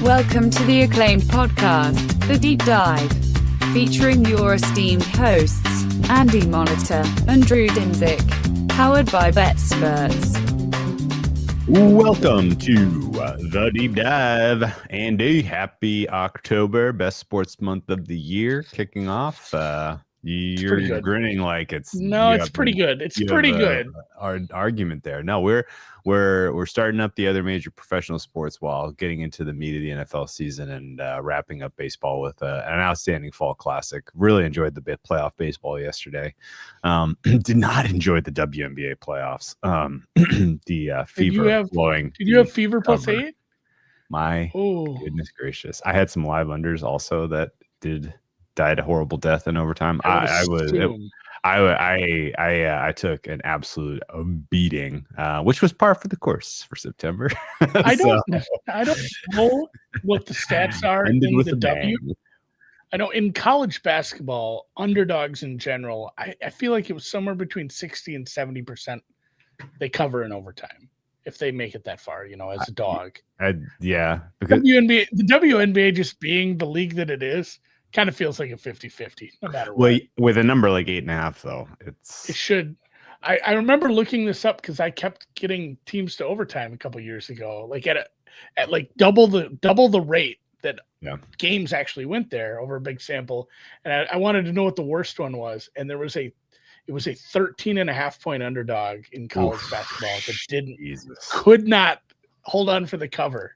Welcome to the acclaimed podcast, The Deep Dive, featuring your esteemed hosts, Andy Monitor and Drew Dinzik, powered by BetSperts. Welcome to The Deep Dive. Andy, happy October, best sports month of the year, kicking off. You're grinning like it's pretty good. It's pretty good. Our argument there. No, we're starting up the other major professional sports while getting into the meat of the NFL season and wrapping up baseball with an outstanding fall classic. Really enjoyed the playoff baseball yesterday. Did not enjoy the WNBA playoffs. The fever flowing. Did you have fever plus 8? My goodness gracious! I had some live unders also that died a horrible death in overtime. I took an absolute beating, which was par for the course for September. I don't know what the stats are in the W. I know in college basketball, underdogs in general, I feel like it was somewhere between 60 and 70% they cover in overtime if they make it that far, as a dog. Because the WNBA just being the league that it is, kind of feels like a 50-50, no matter what. Well, with a number like 8.5, though, it should. I remember looking this up because I kept getting teams to overtime a couple years ago, like at like double the rate that games actually went there over a big sample. And I wanted to know what the worst one was, and it was a 13.5 point underdog in college basketball that could not hold on for the cover.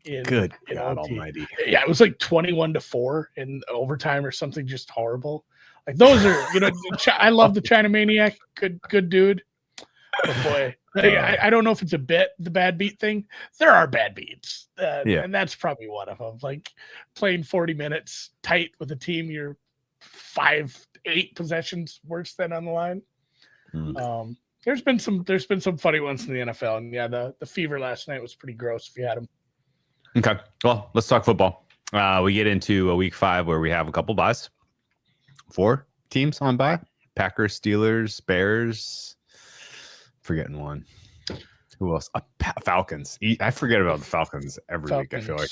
God almighty. Yeah, it was like 21-4 in overtime or something just horrible. Like those are, I love the China Maniac. Good dude. Oh boy. I don't know if it's a bit the bad beat thing. There are bad beats. And that's probably one of them. Like playing 40 minutes tight with a team you're 5-8 possessions worse than on the line. There's been some funny ones in the NFL. And the fever last night was pretty gross if you had them. Okay, well, let's talk football. We get into a week 5 where we have a couple buys. 4 teams on bye. Packers, Steelers, Bears. Forgetting one. Who else? Falcons. I forget about the Falcons every week, I feel like.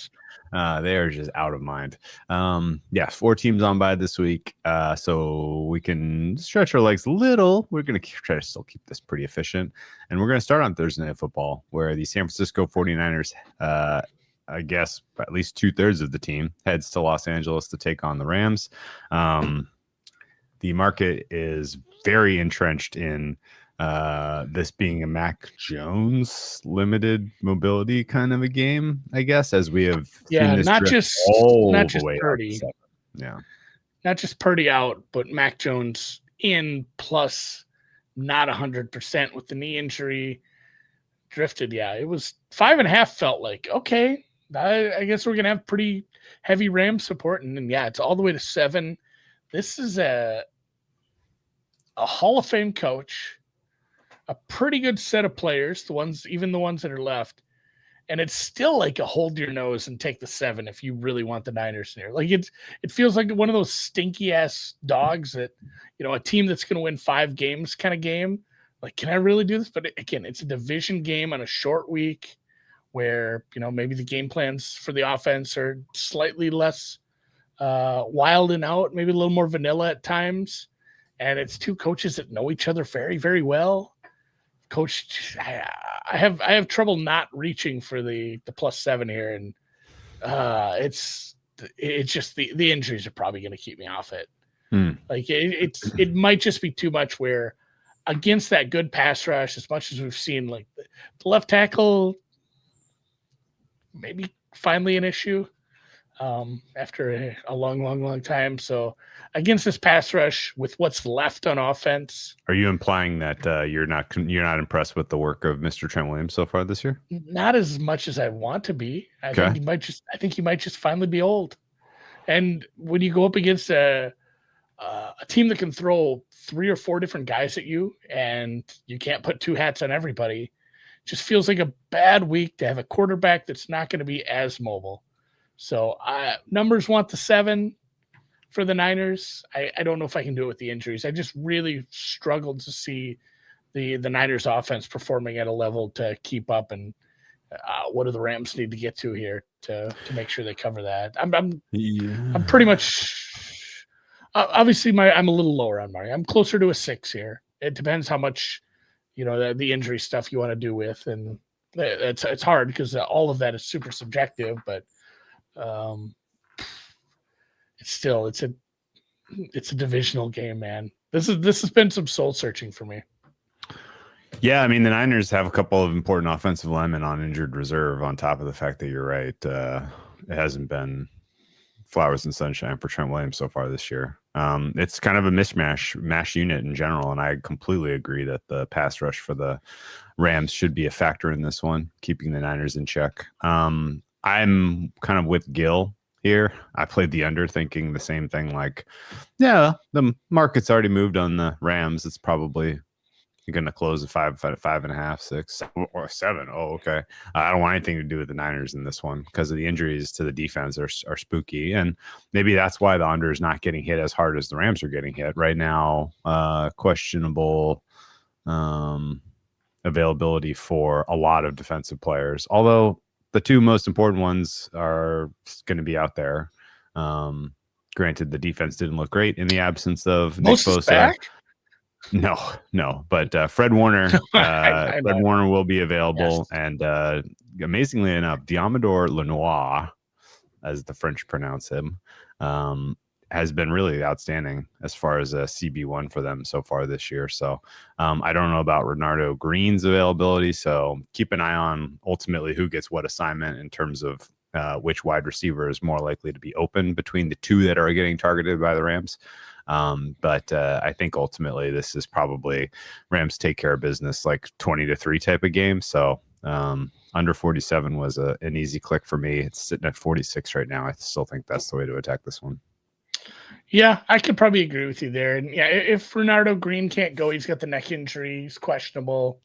They are just out of mind. 4 teams on bye this week. So we can stretch our legs a little. We're going to try to still keep this pretty efficient. And we're going to start on Thursday Night Football, where the San Francisco 49ers I guess at least 2/3 of the team heads to Los Angeles to take on the Rams. The market is very entrenched in this being a Mac Jones limited mobility kind of a game, I guess, as we have seen this not just Purdy. Not just Purdy out, but Mac Jones in plus not 100% with the knee injury. Drifted. It was 5.5 felt like okay. I guess we're gonna have pretty heavy Rams support, and it's all the way to 7. This is a Hall of Fame coach, a pretty good set of players, the ones that are left, and it's still like a hold your nose and take the 7 if you really want the Niners here. Like it feels like one of those stinky ass dogs that a team that's gonna win 5 games kind of game. Like, can I really do this? But again, it's a division game on a short week where, maybe the game plans for the offense are slightly less wild and out, maybe a little more vanilla at times. And it's 2 coaches that know each other very, very well. Coach, I have trouble not reaching for the plus 7 here. And it's just the injuries are probably going to keep me off it. Like it might just be too much where against that good pass rush, as much as we've seen, like the left tackle, maybe finally an issue after a long time. So against this pass rush with what's left on offense. Are you implying that you're not impressed with the work of Mr. Trent Williams so far this year? Not as much as I want to be. I think he might just finally be old. And when you go up against a team that can throw 3 or 4 different guys at you and you can't put 2 hats on everybody, just feels like a bad week to have a quarterback that's not going to be as mobile. So numbers want the 7 for the Niners. I don't know if I can do it with the injuries. I just really struggled to see the Niners offense performing at a level to keep up and what do the Rams need to get to here to make sure they cover that? I'm pretty much obviously I'm a little lower on Murray. I'm closer to a 6 here. It depends how much the injury stuff you want to do with, and it's hard because all of that is super subjective. But it's a divisional game, man. This has been some soul searching for me. Yeah, I mean, the Niners have a couple of important offensive linemen on injured reserve, on top of the fact that you're right. It hasn't been flowers and sunshine for Trent Williams so far this year. It's kind of a mash unit in general, and I completely agree that the pass rush for the Rams should be a factor in this one, keeping the Niners in check. I'm kind of with Gil here. I played the under thinking the same thing, like, yeah, the market's already moved on the Rams. It's probably going to close at 5.5, 6, or 7. Oh, okay. I don't want anything to do with the Niners in this one because of the injuries to the defense are spooky. And maybe that's why the under is not getting hit as hard as the Rams are getting hit right now. Questionable availability for a lot of defensive players, although the two most important ones are going to be out there. Granted, the defense didn't look great in the absence of Nick Bosa. Back? No, but Fred Warner, Fred Warner will be available, yes. And amazingly enough, Diamador Lenoir, as the French pronounce him, has been really outstanding as far as a CB1 for them so far this year. So I don't know about Renardo Green's availability, so keep an eye on ultimately who gets what assignment in terms of which wide receiver is more likely to be open between the two that are getting targeted by the Rams. But I think ultimately this is probably Rams take care of business, like 20-3 type of game. So under 47 was an easy click for me. It's sitting at 46 right now. I still think that's the way to attack this one. Yeah, I could probably agree with you there. And yeah, if Renardo Green can't go, he's got the neck injury, he's questionable.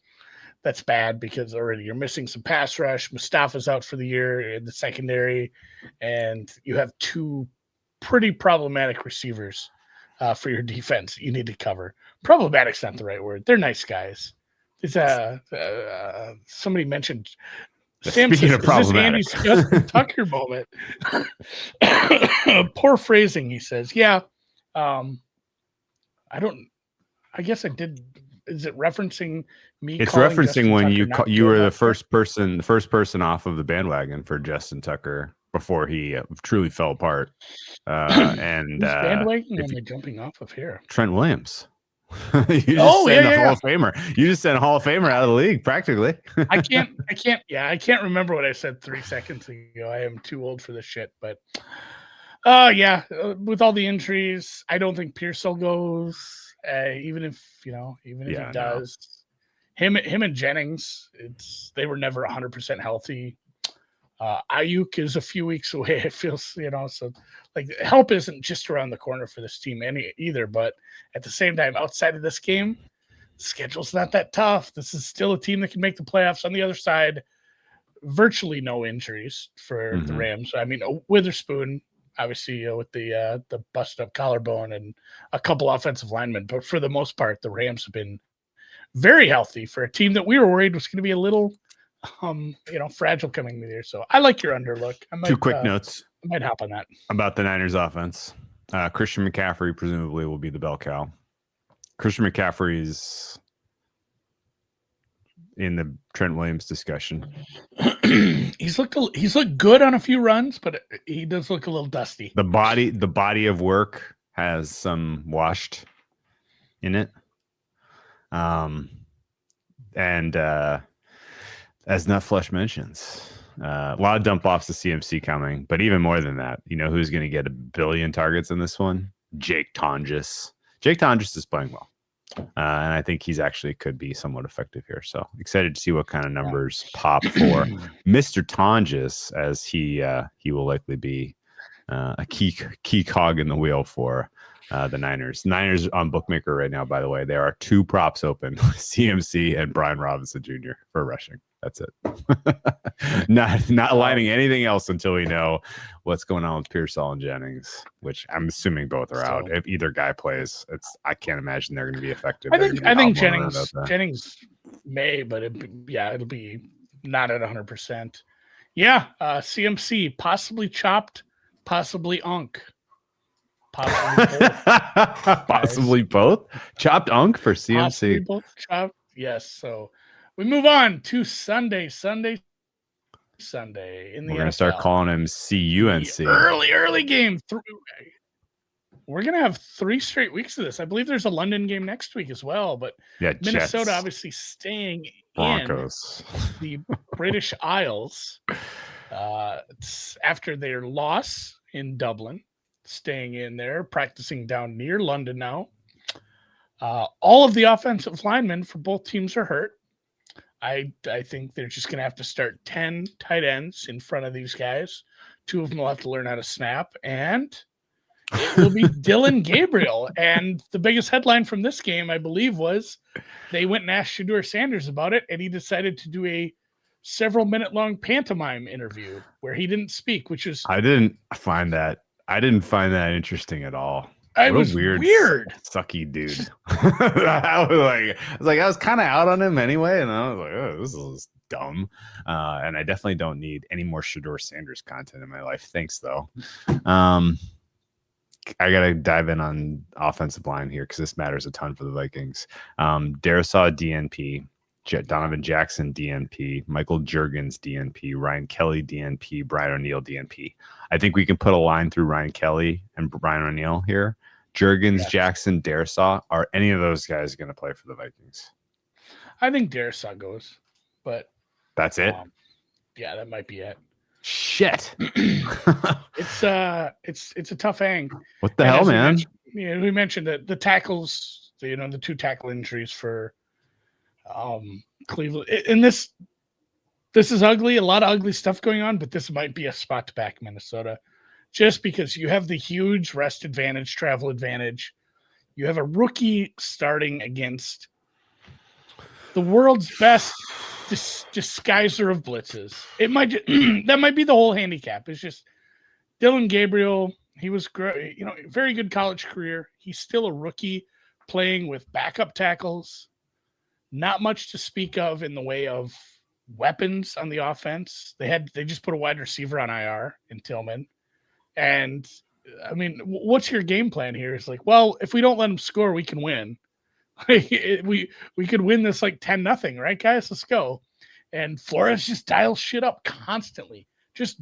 That's bad because already you're missing some pass rush. Mustafa's out for the year in the secondary, and you have two pretty problematic receivers for your defense you need to cover. Problematic's not the right word. They're nice guys. It's somebody mentioned Sam Speaking says, of problematic, is this Andy's Justin Tucker moment? Poor phrasing, he says. Yeah. I guess I did. Is it referencing me? It's referencing when you were the first person off of the bandwagon for Justin Tucker before he truly fell apart. And bandwagon am I jumping off of here? Trent Williams. You just sent a Hall of Famer. You just sent a Hall of Famer out of the league, practically. I can't remember what I said 3 seconds ago. I am too old for this shit. But with all the injuries, I don't think Pearsall goes. Even if he does, him and Jennings, they were never 100% healthy. Ayuk is a few weeks away. It feels, so like help isn't just around the corner for this team either. But at the same time, outside of this game, the schedule's not that tough. This is still a team that can make the playoffs. On the other side, virtually no injuries for the Rams. I mean, Witherspoon, obviously, with the busted up collarbone and a couple offensive linemen, but for the most part, the Rams have been very healthy for a team that we were worried was going to be a little fragile coming into the year. So I like your underlook. Two quick notes. I might hop on that. About the Niners offense. Christian McCaffrey presumably will be the bell cow. Christian McCaffrey's in the Trent Williams discussion. He's looked good on a few runs, but he does look a little dusty. The body of work has some washed in it. And as Nutflesh mentions, a lot of dump offs to CMC coming, but even more than that, who's going to get 1 billion targets in this one? Jake Tonges. Jake Tonges is playing well. And I think he's actually could be somewhat effective here. So excited to see what kind of numbers pop for Mr. Tonges, as he will likely be a key cog in the wheel for the Niners. Niners on Bookmaker right now, by the way, there are 2 props open, CMC and Brian Robinson Jr. for rushing. That's it. not aligning anything else until we know what's going on with Pearsall and Jennings, which I'm assuming both are out. If either guy plays, I can't imagine they're going to be effective. I think Jennings may, but it'll be not at 100%. Yeah, CMC, possibly chopped, possibly unk. Possibly both. Possibly both? Chopped unk for CMC. Possibly both chopped, yes. So we move on to Sunday in the We're going to NFL. start calling him CUNC. Early game. We're going to have 3 straight weeks of this. I believe there's a London game next week as well, but Minnesota Jets. Obviously staying Broncos. in the British Isles after their loss in Dublin, staying in there, practicing down near London now. All of the offensive linemen for both teams are hurt. I think they're just going to have to start 10 tight ends in front of these guys. 2 of them will have to learn how to snap, and it will be Dylan Gabriel. And the biggest headline from this game, I believe, was they went and asked Shedeur Sanders about it, and he decided to do a several-minute-long pantomime interview where he didn't speak, which is... I didn't find that interesting at all. It was weird. Sucky dude. I was kind of out on him anyway, and I was like, oh, this is dumb. And I definitely don't need any more Shedeur Sanders content in my life. Thanks, though. I got to dive in on offensive line here because this matters a ton for the Vikings. Darisaw DNP, Donovan Jackson DNP, Michael Juergens DNP, Ryan Kelly DNP, Brian O'Neill DNP. I think we can put a line through Ryan Kelly and Brian O'Neill here. Juergens, Jackson, Darisaw. Are any of those guys going to play for the Vikings? I think Darisaw goes, but that's it. Yeah, that might be it. Shit. It's a tough hang. What the hell, man? We mentioned that the tackles, the 2 tackle injuries for Cleveland. And this is ugly, a lot of ugly stuff going on, but this might be a spot to back Minnesota just because you have the huge rest advantage, travel advantage. You have a rookie starting against the world's best disguiser of blitzes. It might that might be the whole handicap. It's just Dylan Gabriel. He was great, very good college career. He's still a rookie playing with backup tackles. Not much to speak of in the way of weapons on the offense. They just put a wide receiver on IR in Tillman. And I mean, what's your game plan here? It's like, well, if we don't let them score, we can win. we could win this like 10-0, right, guys? Let's go. And Flores just dials shit up constantly. Just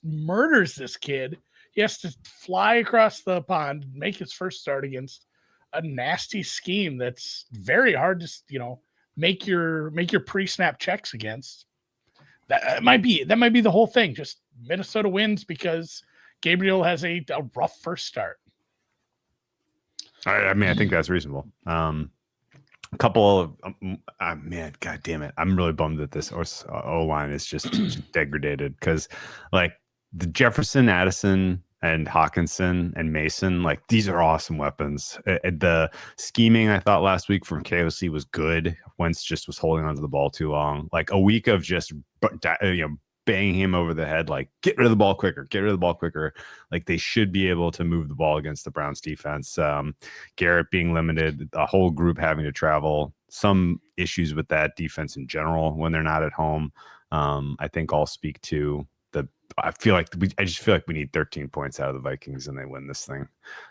murders this kid. He has to fly across the pond, make his first start against a nasty scheme that's very hard to, make your pre-snap checks against. That might be the whole thing. Just Minnesota wins because Gabriel has a rough first start. I mean, I think that's reasonable. A couple of man, god damn it, I'm really bummed that this O line is just degraded because, like, the Jefferson, Addison, and Hawkinson and Mason, like, these are awesome weapons. The scheming I thought last week from KOC was good. Wentz just was holding onto the ball too long. Like a week of just banging him over the head, like, get rid of the ball quicker. Like, they should be able to move the ball against the Browns defense. Garrett being limited, the whole group having to travel, some issues with that defense in general when they're not at home. I think all speak to I just feel like we need 13 points out of the Vikings and they win this thing.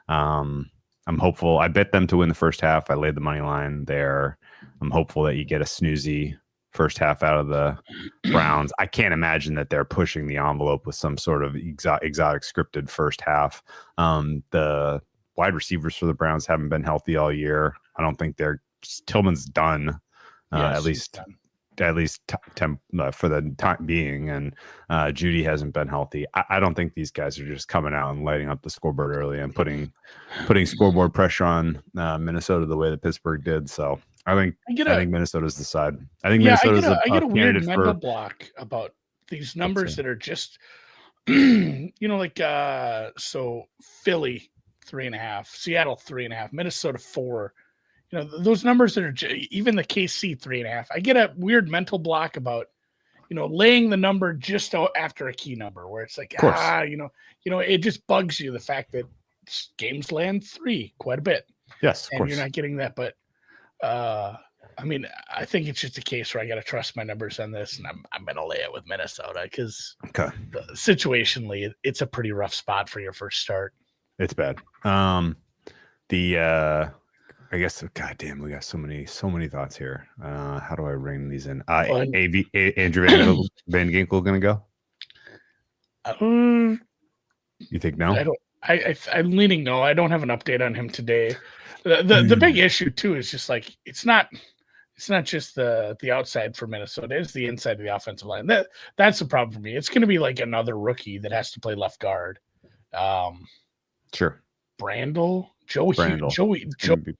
I'm hopeful. I bet them to win the first half. I laid the money line there. I'm hopeful that you get a snoozy first half out of the Browns. I can't imagine that they're pushing the envelope with some sort of exotic scripted first half. The wide receivers for the Browns haven't been healthy all year. I don't think Tillman's done, Yes, at least for the time being, and Judy hasn't been healthy. I don't think these guys are just coming out and lighting up the scoreboard early and putting scoreboard pressure on Minnesota the way that Pittsburgh did. So I think Minnesota's the side. I think Minnesota's I get a weird mental for block about these numbers that are just so Philly 3.5, Seattle 3.5, Minnesota 4. Those numbers that are even the KC 3.5. I get a weird mental block about, laying the number just after a key number where it's like, it just bugs you, the fact that games land 3 quite a bit. Yes, of and course. You're not getting that. But I mean, I think it's just a case where I got to trust my numbers on this, and I'm going to lay it with Minnesota because situationally, it's a pretty rough spot for your first start. It's bad. I guess, goddamn, we got so many thoughts here. How do I ring these in? Andrew Van Ginkel going to go? You think no? I don't. I'm leaning no. I don't have an update on him today. The big issue too is just like it's not just the outside for Minnesota, it's the inside of the offensive line. That's the problem for me. It's going to be like another rookie that has to play left guard. Sure. Joey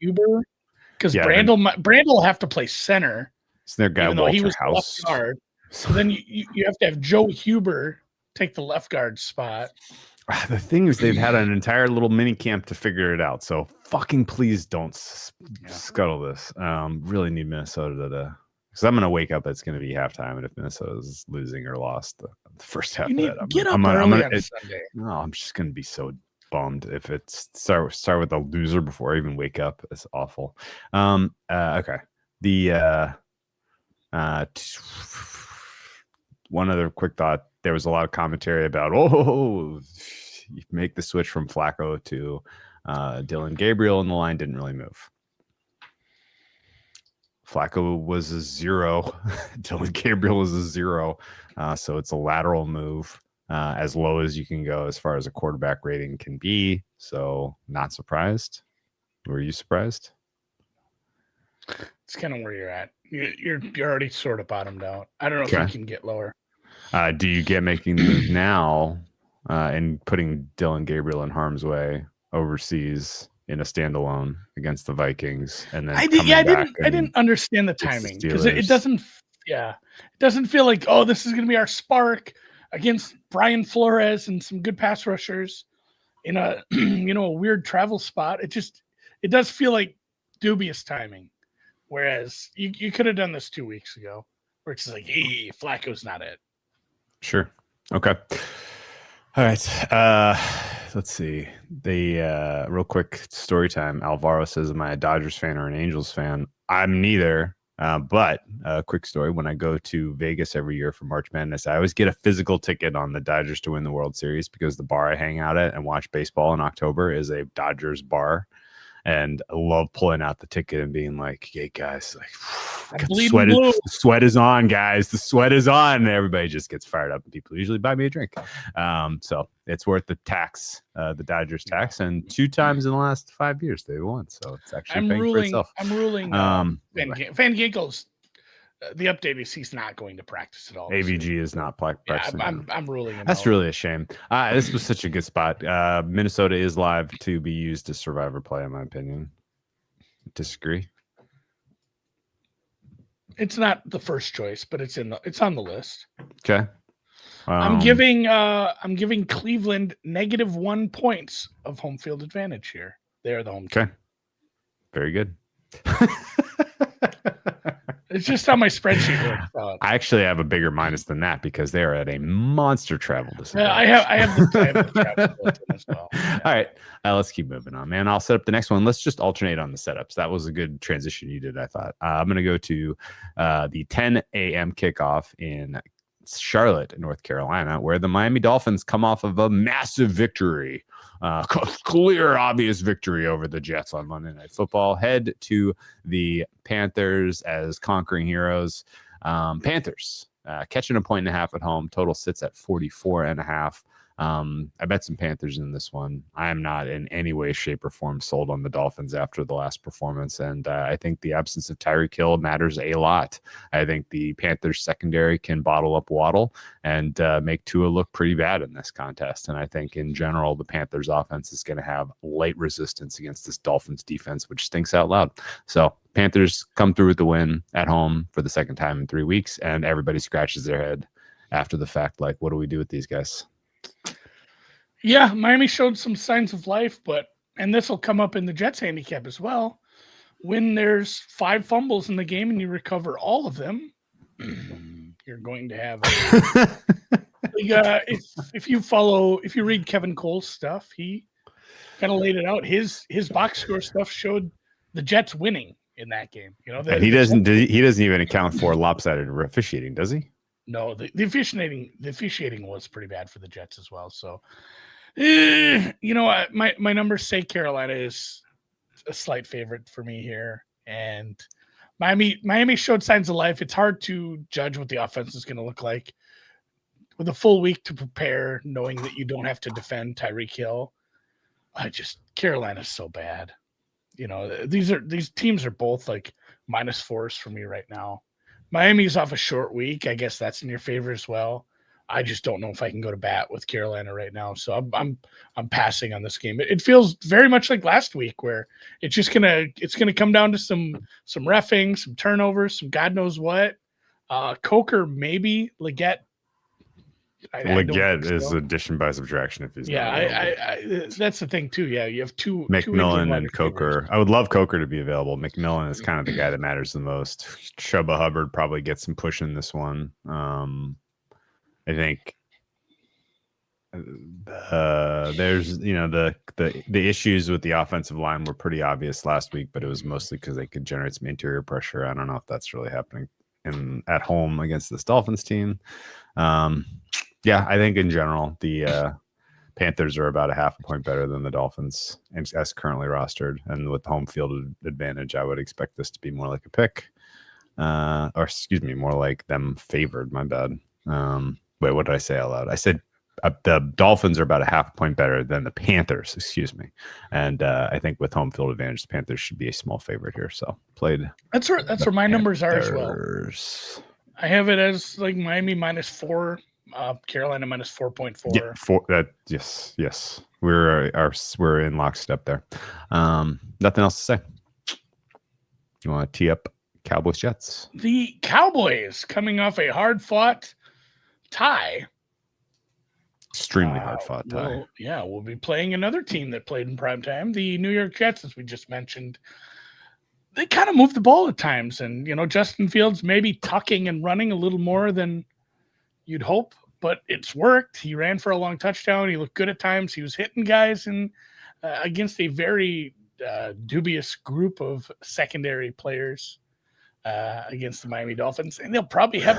Huber, because Brandel will have to play center. It's their guy, even though Walter he was House. Left guard. So then you have to have Joey Huber take the left guard spot. The thing is, they've had an entire little mini camp to figure it out. So fucking please don't scuttle this. Really need Minnesota to, because I'm going to wake up. It's going to be halftime, and if Minnesota's losing or lost the first half, get up early on Sunday. No, I'm just going to be so bummed if it's start with a loser before I even wake up. It's awful. Okay. One other quick thought. There was a lot of commentary about, you make the switch from Flacco to Dylan Gabriel, and the line didn't really move. Flacco was a 0. Dylan Gabriel was a 0. So it's a lateral move, as low as you can go as far as a quarterback rating can be. So not surprised. Were you surprised? It's kind of where you're at. You're already sort of bottomed out. I don't know if you can get lower. Do you get making the move now and putting Dylan Gabriel in harm's way overseas in a standalone against the Vikings? And then I didn't understand the timing because it doesn't feel like, this is going to be our spark against Brian Flores and some good pass rushers in a a weird travel spot. It does feel like dubious timing. Whereas you could have done this 2 weeks ago, where it's like, hey, Flacco's not it. Sure. Okay. All right. Let's see. Real quick story time. Alvaro says, am I a Dodgers fan or an Angels fan? I'm neither. But a quick story. When I go to Vegas every year for March Madness, I always get a physical ticket on the Dodgers to win the World Series because the bar I hang out at and watch baseball in October is a Dodgers bar. And I love pulling out the ticket and being like, hey, guys, the sweat is on, guys. The sweat is on. And everybody just gets fired up. And people usually buy me a drink. So it's worth the tax, the Dodgers tax. And 2 times in the last 5 years they won. So it's actually paying for itself. I'm ruling Van Ginkel's. The update is he's not going to practice at all. AVG is not practicing. I'm ruling him. That's really a shame. This was such a good spot. Minnesota is live to be used as survivor play, in my opinion. Disagree? It's not the first choice, but it's on the list. Okay. I'm giving Cleveland -1 points of home field advantage here. They are the home team. Okay. Very good. It's just how my spreadsheet works out. I actually have a bigger minus than that because they are at a monster travel disadvantage. I have the travel as well. Yeah. All right, let's keep moving on, man. I'll set up the next one. Let's just alternate on the setups. That was a good transition you did, I thought. I'm going to go to the 10 a.m. kickoff in Charlotte, North Carolina, where the Miami Dolphins come off of a massive victory. Clear, obvious victory over the Jets on Monday Night Football. Head to the Panthers as conquering heroes. Panthers catching 1.5 at home. Total sits at 44.5. I bet some Panthers in this one. I am not in any way, shape, or form sold on the Dolphins after the last performance, and I think the absence of Tyreek Hill matters a lot. I think the Panthers secondary can bottle up Waddle and make Tua look pretty bad in this contest, and I think in general the Panthers offense is going to have light resistance against this Dolphins defense, which stinks out loud. So Panthers come through with the win at home for the second time in 3 weeks, and everybody scratches their head after the fact, like, what do we do with these guys? Yeah, Miami showed some signs of life, and this will come up in the Jets handicap as well. When there's 5 fumbles in the game and you recover all of them, you're going to have if you read Kevin Cole's stuff, he kind of laid it out. His box score stuff showed the Jets winning in that game. And he doesn't even account for lopsided officiating, does he? No, the officiating was pretty bad for the Jets as well. So, my numbers say Carolina is a slight favorite for me here, and Miami showed signs of life. It's hard to judge what the offense is going to look like with a full week to prepare, knowing that you don't have to defend Tyreek Hill. Carolina's so bad. These teams are both like -4s for me right now. Miami's off a short week. I guess that's in your favor as well. I just don't know if I can go to bat with Carolina right now. So I'm passing on this game. It feels very much like last week where it's gonna come down to some reffing, some turnovers, some God knows what. Coker, maybe. Leggett. Leggett is addition by subtraction if he's not available. That's the thing too. Yeah, you have two McMillan and Coker. I would love Coker to be available. McMillan is kind of the guy that matters the most. Chuba Hubbard probably gets some push in this one. I think there's the issues with the offensive line were pretty obvious last week, but it was mostly because they could generate some interior pressure. I don't know if that's really happening at home against this Dolphins team. Yeah, I think in general the Panthers are about a half a point better than the Dolphins as currently rostered, and with home field advantage, I would expect this to be more like a pick, more like them favored. My bad. Wait, what did I say out loud? I said the Dolphins are about a half a point better than the Panthers. Excuse me, and I think with home field advantage, the Panthers should be a small favorite here. So played. That's where my numbers are as well. I have it as like Miami -4. Carolina -4.4. Yeah, yes. We're in lockstep there. Nothing else to say. You want to tee up Cowboys-Jets? The Cowboys coming off a hard-fought tie. Extremely hard-fought tie. We'll be playing another team that played in primetime, the New York Jets, as we just mentioned. They kind of move the ball at times, and Justin Fields maybe tucking and running a little more than you'd hope, but it's worked. He ran for a long touchdown. He looked good at times. He was hitting guys against a very dubious group of secondary players against the Miami Dolphins, and they'll probably have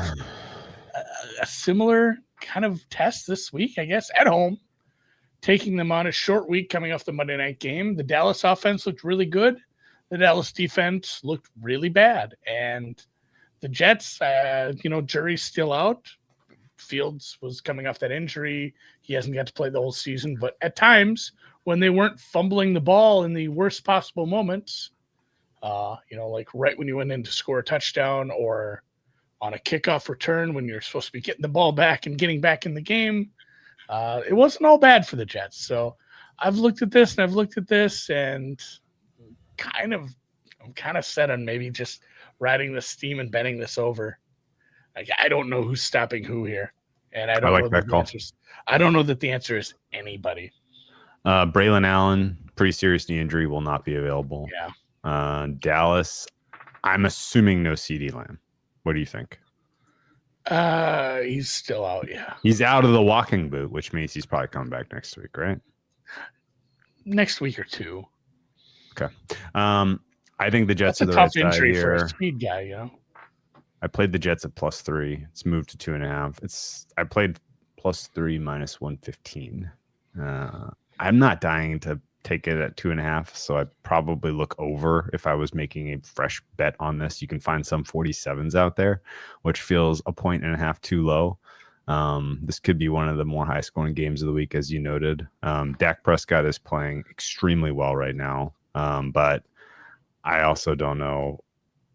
a similar kind of test this week, I guess, at home, taking them on a short week coming off the Monday night game. The Dallas offense looked really good. The Dallas defense looked really bad, and the Jets, jury's still out. Fields was coming off that injury. He hasn't got to play the whole season, but at times when they weren't fumbling the ball in the worst possible moments, like right when you went in to score a touchdown or on a kickoff return when you're supposed to be getting the ball back and getting back in the game, it wasn't all bad for the Jets. So I've looked at this and I'm kind of set on maybe just riding the steam and betting this over. I don't know who's stopping who here, and I don't know that call. I don't know that the answer is anybody. Braylon Allen, pretty serious knee injury, will not be available. Yeah. Dallas, I'm assuming no CeeDee Lamb. What do you think? He's still out. Yeah, he's out of the walking boot, which means he's probably coming back next week, right? Next week or two. Okay. I think the Jets That's are the a tough right injury side for here. a speed guy, I played the Jets at +3. It's moved to 2.5. I played +3 -115. I'm not dying to take it at 2.5, so I probably look over if I was making a fresh bet on this. You can find some 47s out there, which feels 1.5 too low. This could be one of the more high-scoring games of the week, as you noted. Dak Prescott is playing extremely well right now, but I also don't know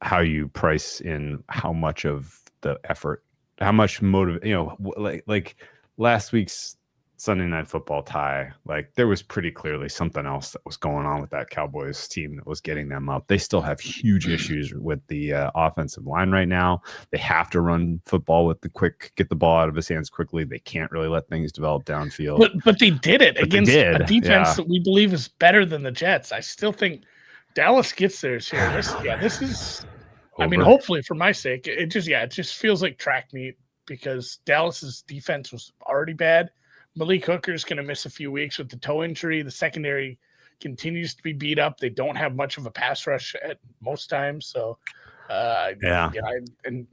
how you price in how much of the effort, how much like last week's Sunday Night Football tie, like there was pretty clearly something else that was going on with that Cowboys team that was getting them up. They still have huge issues with the offensive line right now. They have to run football with get the ball out of his hands quickly. They can't really let things develop downfield. But they did it against a defense that we believe is better than the Jets. I still think Dallas gets theirs here. This is, over. I mean, hopefully for my sake, it just feels like track meet because Dallas's defense was already bad. Malik Hooker's going to miss a few weeks with the toe injury. The secondary continues to be beat up. They don't have much of a pass rush at most times. So, and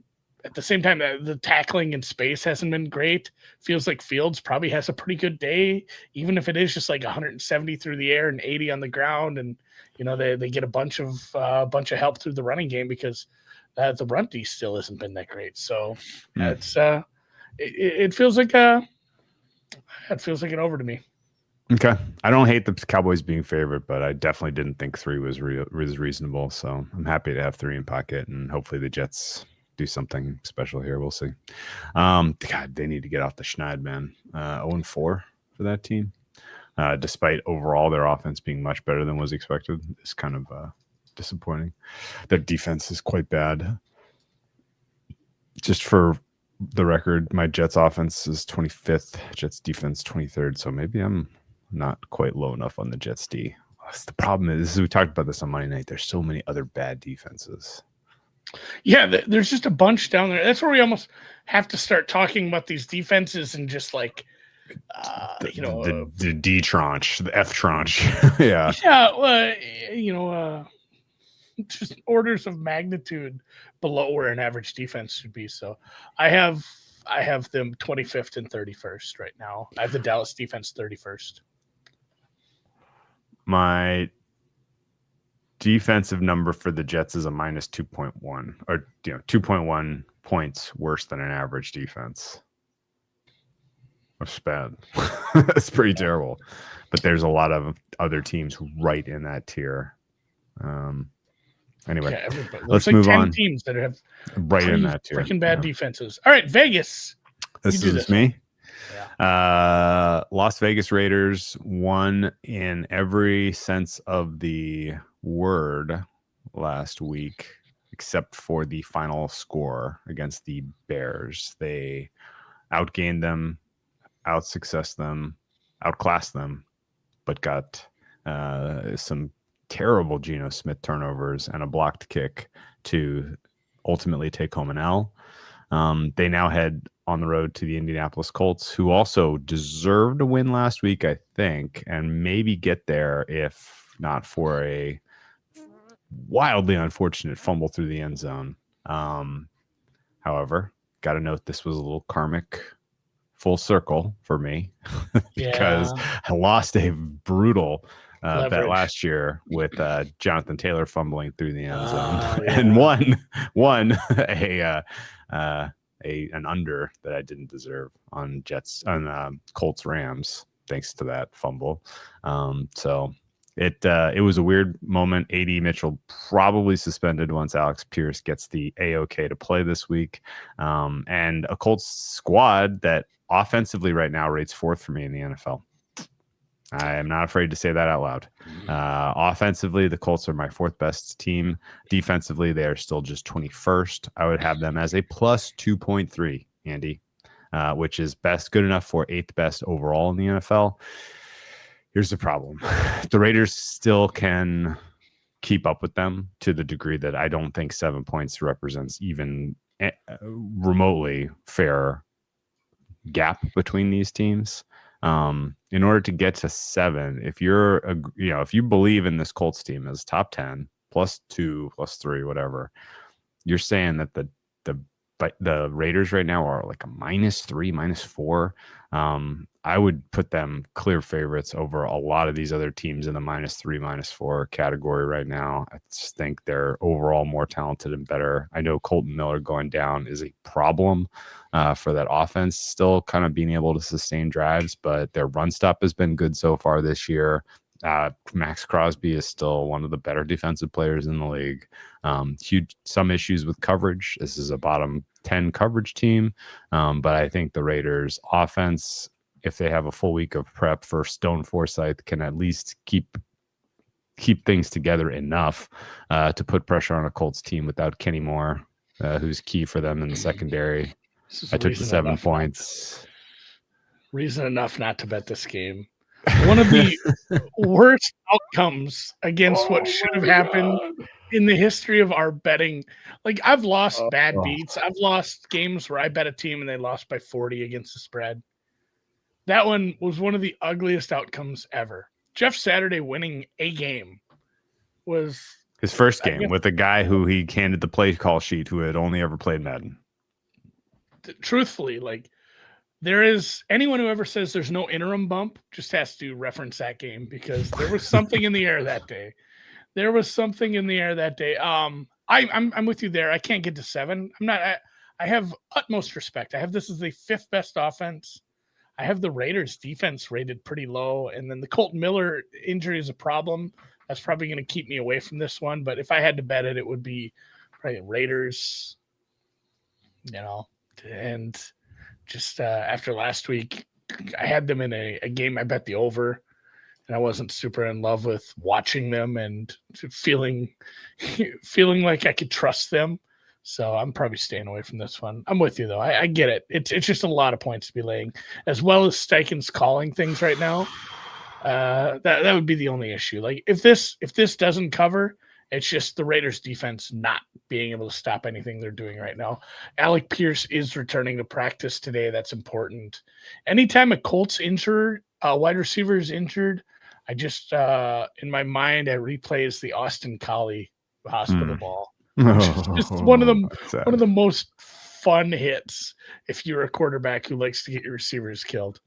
at the same time, the tackling in space hasn't been great. Feels like Fields probably has a pretty good day, even if it is just like 170 through the air and 80 on the ground. And, they get a bunch of help through the running game because the run D still hasn't been that great. So it feels like an over to me. Okay. I don't hate the Cowboys being favorite, but I definitely didn't think 3 was reasonable. So I'm happy to have 3 in pocket, and hopefully the Jets do something special here. We'll see. God, they need to get off the schneid, man. 0-4 for that team. Despite overall their offense being much better than was expected, it's kind of disappointing. Their defense is quite bad. Just for the record, my Jets offense is 25th, Jets defense 23rd. So maybe I'm not quite low enough on the Jets D. The problem is, we talked about this on Monday night, there's so many other bad defenses. Yeah, there's just a bunch down there. That's where we almost have to start talking about these defenses and just like, the D tranche, the F tranche. Yeah. Yeah. Just orders of magnitude below where an average defense should be. So I have them 25th and 31st right now. I have the Dallas defense 31st. My defensive number for the Jets is a minus 2.1, or 2.1 points worse than an average defense. That's bad. That's pretty terrible. But there's a lot of other teams right in that tier. Anyway, let's move 10 on. Teams that have right in that tier. Freaking bad defenses. All right, Vegas. This is me. Yeah. Las Vegas Raiders won in every sense of the word last week, except for the final score against the Bears. They outgained them, outsuccessed them, outclassed them, but got some terrible Geno Smith turnovers and a blocked kick to ultimately take home an L. They now head on the road to the Indianapolis Colts, who also deserved a win last week, I think, and maybe get there if not for a wildly unfortunate fumble through the end zone. However, got to note this was a little karmic full circle for me because I lost a brutal bet last year with Jonathan Taylor fumbling through the end zone and won an under that I didn't deserve on Colts Rams thanks to that fumble. So it was a weird moment. AD Mitchell probably suspended once Alex Pierce gets the A-OK to play this week, and a Colts squad that offensively right now rates 4th for me in the NFL. I am not afraid to say that out loud. Offensively, the Colts are my 4th best team. Defensively, they are still just 21st. I would have them as a plus 2.3, Andy, which is good enough for 8th best overall in the NFL. Here's the problem. The Raiders still can keep up with them to the degree that I don't think 7 points represents even remotely fair gap between these teams. In order to get to 7, if you believe in this Colts team as top 10 plus 2 plus 3 whatever, you're saying that the Raiders right now are like a -3 -4. I would put them clear favorites over a lot of these other teams in the -3 -4 category right now. I just think they're overall more talented and better. I know Colton Miller going down is a problem for that offense, still kind of being able to sustain drives, but their run stop has been good so far this year. Max Crosby is still one of the better defensive players in the league. Some issues with coverage. This is a bottom 10 coverage team, but I think the Raiders offense, if they have a full week of prep for Stone Forsythe, can at least keep things together enough to put pressure on a Colts team without Kenny Moore, who's key for them in the secondary. I took the 7 points. Reason enough not to bet this game. One of the worst outcomes against what should have happened in the history of our betting. Like, I've lost bad beats. I've lost games where I bet a team and they lost by 40 against the spread. That one was one of the ugliest outcomes ever. Jeff Saturday winning a game was his first game with a guy who he handed the play call sheet who had only ever played Madden. Truthfully, like, there is anyone who ever says there's no interim bump just has to reference that game, because there was something in the air that day. There was something in the air that day. I'm with you there. I can't get to 7. I have utmost respect. I have this as the 5th best offense. I have the Raiders defense rated pretty low, and then the Colton Miller injury is a problem. That's probably going to keep me away from this one. But if I had to bet it, it would be probably Raiders. And just after last week, I had them in a game. I bet the over, and I wasn't super in love with watching them and feeling like I could trust them. So I'm probably staying away from this one. I'm with you though. I get it. It's just a lot of points to be laying, as well as Steichen's calling things right now. That would be the only issue. Like, if this doesn't cover, it's just the Raiders defense not being able to stop anything they're doing right now. Alec Pierce is returning to practice today. That's important. Anytime a Colts wide receiver is injured, I just in my mind I replays the Austin Collie hospital ball. Just one of the most fun hits if you're a quarterback who likes to get your receivers killed.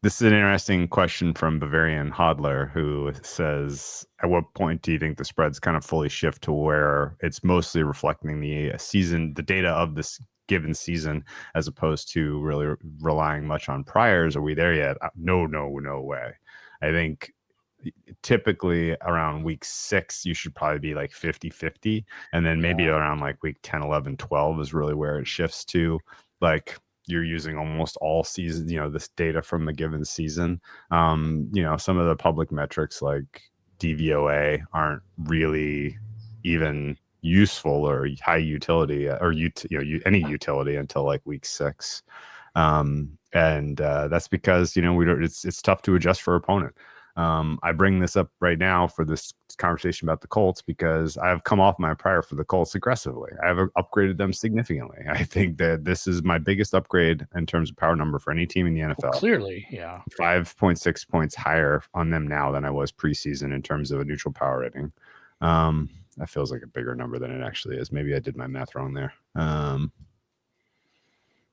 This is an interesting question from Bavarian Hodler, who says, at what point do you think the spreads kind of fully shift to where it's mostly reflecting the data of this given season, as opposed to really relying much on priors? Are we there yet? No way. I think typically around week 6, you should probably be like 50-50. And then maybe around like week 10, 11, 12 is really where it shifts to, like, you're using almost all season, this data from the given season. Some of the public metrics like DVOA aren't really even useful or high utility or any utility until like week 6. And that's because, it's tough to adjust for opponent. I bring this up right now for this conversation about the Colts because I've come off my prior for the Colts aggressively. I've upgraded them significantly. I think that this is my biggest upgrade in terms of power number for any team in the NFL. Well, clearly, yeah. 5.6 points higher on them now than I was preseason in terms of a neutral power rating. That feels like a bigger number than it actually is. Maybe I did my math wrong there.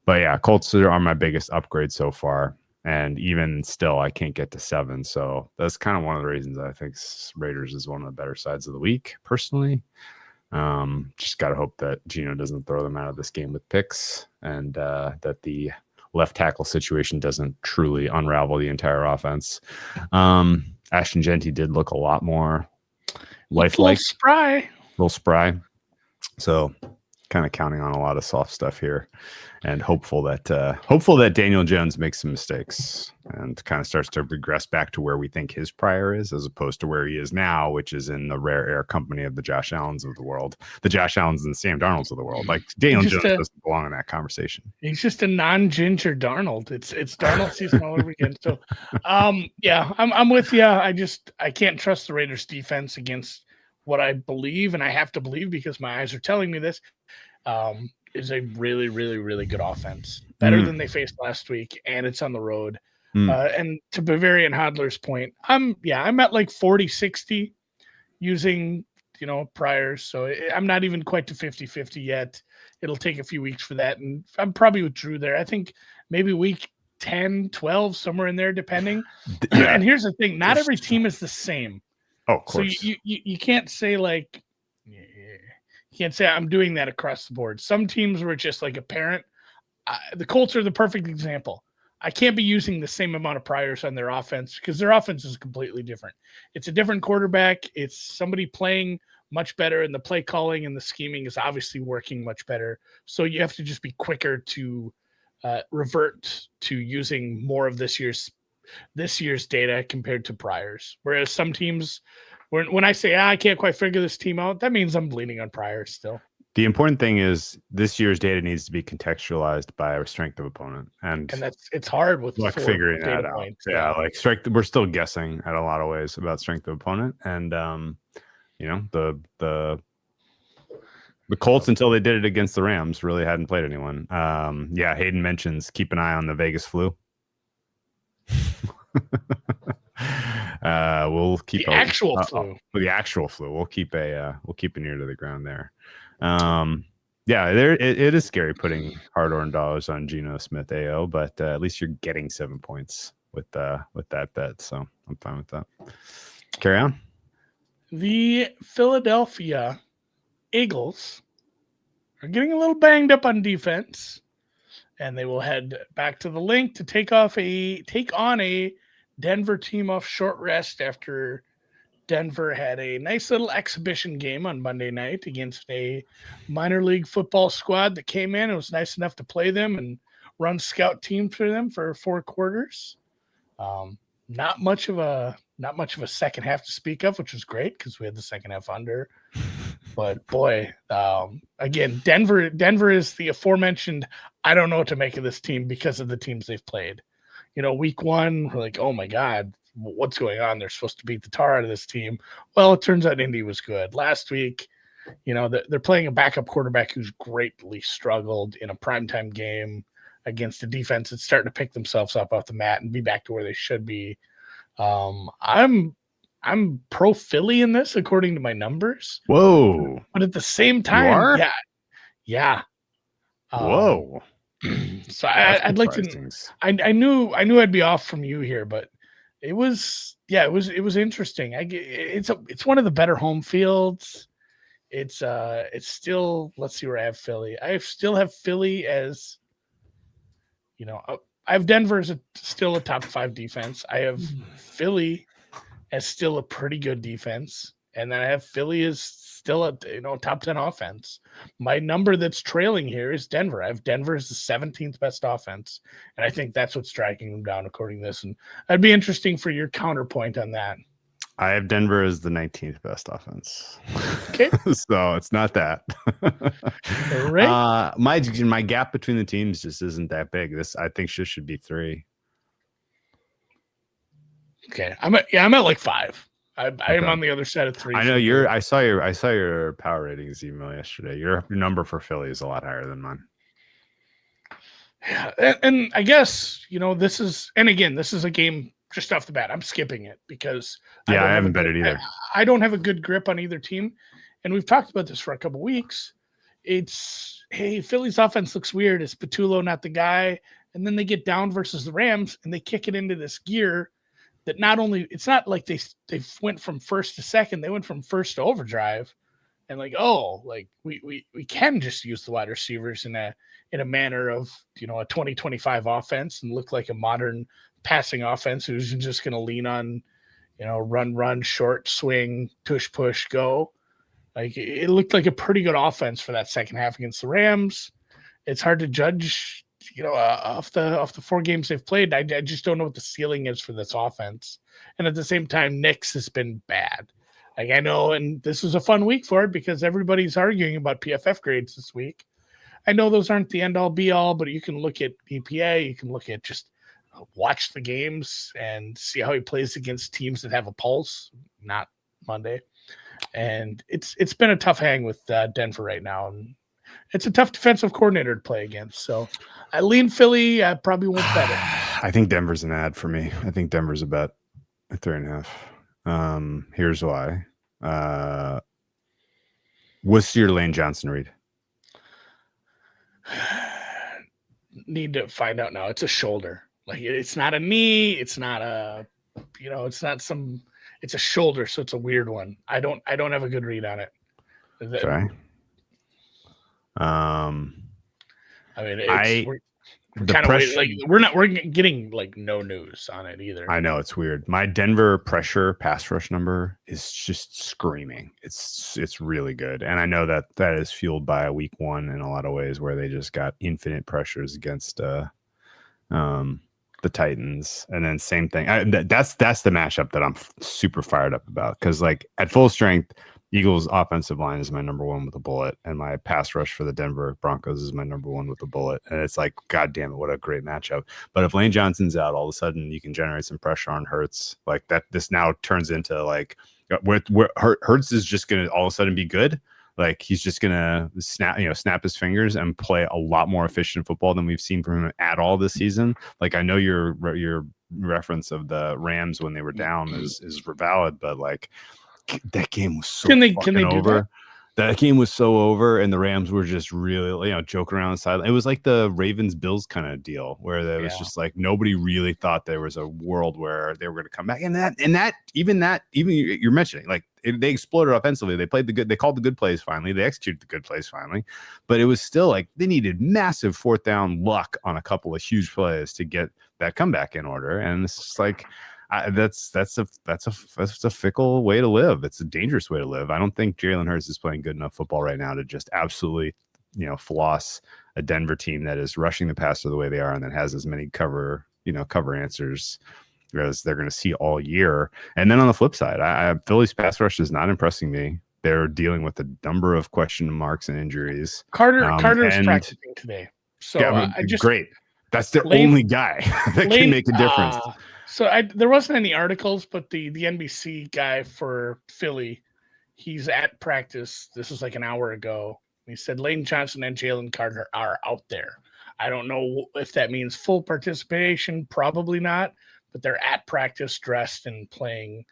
But yeah, Colts are my biggest upgrade so far. And even still, I can't get to 7. So that's kind of one of the reasons I think Raiders is one of the better sides of the week, personally. Just got to hope that Geno doesn't throw them out of this game with picks, and that the left tackle situation doesn't truly unravel the entire offense. Ashton Genty did look a lot more lifelike. A little spry. So kind of counting on a lot of soft stuff here, and hopeful that Daniel Jones makes some mistakes and kind of starts to regress back to where we think his prior is, as opposed to where he is now, which is in the rare air company of the Josh Allens of the world, the Josh Allens and Sam Darnolds of the world. Like, Daniel Jones doesn't belong in that conversation. He's just a non-ginger Darnold. It's Darnold season all over again. So, yeah, I'm with you. I can't trust the Raiders defense against what I believe, and I have to believe because my eyes are telling me this. Is a really, really, really good offense, better than they faced last week, and it's on the road. And to Bavarian Hodler's point, I'm at like 40-60 using priors, so I'm not even quite to 50-50 yet. It'll take a few weeks for that, and I'm probably with Drew there. I think maybe week 10, 12, somewhere in there, depending. Yeah. And here's the thing: not every team is the same. Oh, of course. So you can't say like. You can't say I'm doing that across the board. Some teams were just like apparent. The Colts are the perfect example. I can't be using the same amount of priors on their offense because their offense is completely different. It's a different quarterback. It's somebody playing much better, and the play calling and the scheming is obviously working much better. So you have to just be quicker to revert to using more of this year's data compared to priors. Whereas some teams, when I say I can't quite figure this team out, that means I'm leaning on priors still. The important thing is this year's data needs to be contextualized by a strength of opponent, and it's hard with like figuring that out. Points. Yeah, like strength. We're still guessing at a lot of ways about strength of opponent, and the Colts, until they did it against the Rams, really hadn't played anyone. Hayden mentions keep an eye on the Vegas flu. We'll keep the actual flu. The actual flu. We'll keep an ear to the ground there. Yeah, it is scary putting hard-earned dollars on Geno Smith AO, but at least you're getting 7 points with that bet, so I'm fine with that. Carry on. The Philadelphia Eagles are getting a little banged up on defense, and they will head back to the link to take on a Denver team off short rest after Denver had a nice little exhibition game on Monday night against a minor league football squad that came in. It was nice enough to play them and run scout teams for them for 4 quarters. Not much of a second half to speak of, which was great because we had the second half under. But boy, again, Denver is the aforementioned. I don't know what to make of this team because of the teams they've played. Week 1, we're like, oh my God, what's going on? They're supposed to beat the tar out of this team. Well, it turns out Indy was good. Last week, they're playing a backup quarterback who's greatly struggled in a primetime game against a defense that's starting to pick themselves up off the mat and be back to where they should be. I'm pro Philly in this, according to my numbers. Whoa! But at the same time, yeah. Whoa! So I'd like to. I knew I'd be off from you here, but it was interesting. It's one of the better home fields. It's still. Let's see where I have Philly. I still have Philly as. I have Denver as still a top 5 defense. I have Philly as still a pretty good defense, and then I have Philly as still a top 10 offense. My number that's trailing here is Denver. I have Denver as the 17th best offense, and I think that's what's dragging them down according to this. And that'd be interesting for your counterpoint on that. I have Denver as the 19th best offense. Okay, so it's not that. All right. My gap between the teams just isn't that big. This I think should be 3. Okay, I'm at like 5. I am on the other side of 3. I know I saw your power ratings email yesterday. Your number for Philly is a lot higher than mine. Yeah, and I guess this is a game just off the bat. I'm skipping it because I haven't bet it either. I don't have a good grip on either team, and we've talked about this for a couple weeks. It's Philly's offense looks weird. Is Patullo not the guy? And then they get down versus the Rams, and they kick it into this gear. That it's not like they went from first to second, they went from first to overdrive, and we can just use the wide receivers in a manner of a 2025 offense and look like a modern passing offense who's just going to lean on run, short, swing, tush, push, go. Like it looked like a pretty good offense for that second half against the Rams. It's hard to judge. Off the 4 games they've played, I just don't know what the ceiling is for this offense. And at the same time, Knicks has been bad. Like I know, and this was a fun week for it because everybody's arguing about PFF grades this week. I know those aren't the end all be all, but you can look at EPA, you can look at just watch the games and see how he plays against teams that have a pulse, not Monday. And it's been a tough hang with Denver right now, and it's a tough defensive coordinator to play against. So I lean Philly. I probably won't bet it. I think Denver's an ad for me. I think Denver's a bet at 3.5. Here's why. What's your Lane Johnson read? Need to find out now. It's a shoulder. Like it's not a knee. It's not a, it's not some. It's a shoulder, so it's a weird one. I don't have a good read on it. Okay. I mean, we're getting like no news on it either. I know it's weird. My Denver pressure pass rush number is just screaming. It's really good, and I know that is fueled by a week 1 in a lot of ways where they just got infinite pressures against the Titans, and then same thing. That's the matchup that I'm super fired up about because like at full strength. Eagles offensive line is my number 1 with a bullet, and my pass rush for the Denver Broncos is my number 1 with a bullet. And it's like, God damn it, what a great matchup. But if Lane Johnson's out, all of a sudden you can generate some pressure on Hurts. Like that, this now turns into like where Hurts is just going to all of a sudden be good. Like he's just going to snap his fingers and play a lot more efficient football than we've seen from him at all this season. Like I know your reference of the Rams when they were down is valid, but like that game was so can they over. That game was so over, and the Rams were just really, joking around the side. It was like the Ravens-Bills kind of deal, where there was just like nobody really thought there was a world where they were going to come back. And even you're mentioning, like they exploded offensively. They called the good plays finally. They executed the good plays finally, but it was still like they needed massive fourth down luck on a couple of huge plays to get that comeback in order. And it's just like. That's a fickle way to live. It's a dangerous way to live. I don't think Jalen Hurts is playing good enough football right now to just absolutely, floss a Denver team that is rushing the passer the way they are and that has as many cover answers as they're going to see all year. And then on the flip side, Philly's pass rush is not impressing me. They're dealing with a number of question marks and injuries. Carter's practicing today, so great. That's their only guy that can make a difference. There wasn't any articles, but the NBC guy for Philly, he's at practice. This was like an hour ago. He said Lane Johnson and Jalen Carter are out there. I don't know if that means full participation. Probably not, but they're at practice, dressed and playing.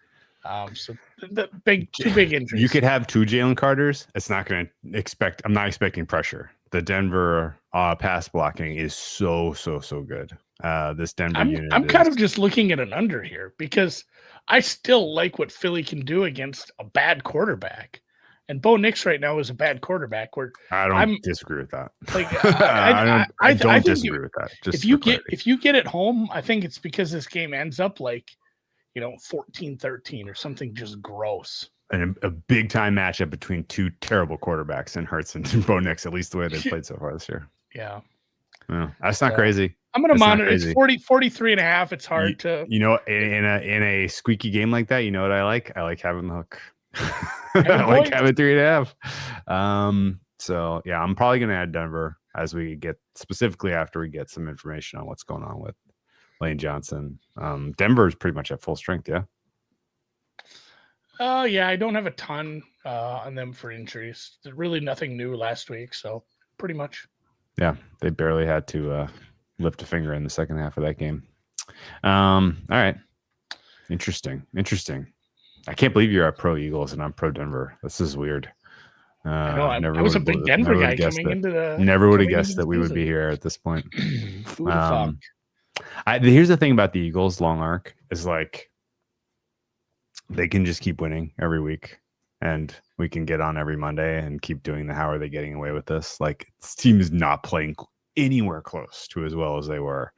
So the two big injuries. You could have two Jalen Carters. It's not going to expect. I'm not expecting pressure. The Denver pass blocking is so good. This Denver unit. I'm kind of just looking at an under here because I still like what Philly can do against a bad quarterback. And Bo Nix right now is a bad quarterback. I don't disagree with that. Like I don't disagree with that. Just if you get it home, I think it's because this game ends up like 14-13 or something just gross. And a big time matchup between two terrible quarterbacks in Hurts and Bo Nix, at least the way they've played so far this year. Yeah. That's not crazy. I'm going to monitor. It's 43.5. It's hard to. In a squeaky game like that, you know what I like? I like having the hook. I like having 3.5. So, yeah, I'm probably going to add Denver after we get some information on what's going on with Lane Johnson. Denver is pretty much at full strength, yeah? Yeah, I don't have a ton on them for injuries. There's really nothing new last week, so pretty much. Yeah, they barely had to lift a finger in the second half of that game. All right. Interesting. I can't believe you're a pro Eagles and I'm pro Denver. This is weird. I was a big Denver guy coming into the. Never would have guessed that we would be here at this point. Here's the thing about the Eagles' long arc is like they can just keep winning every week. And we can get on every Monday and keep doing the how are they getting away with this? Like, this team is not playing anywhere close to as well as they were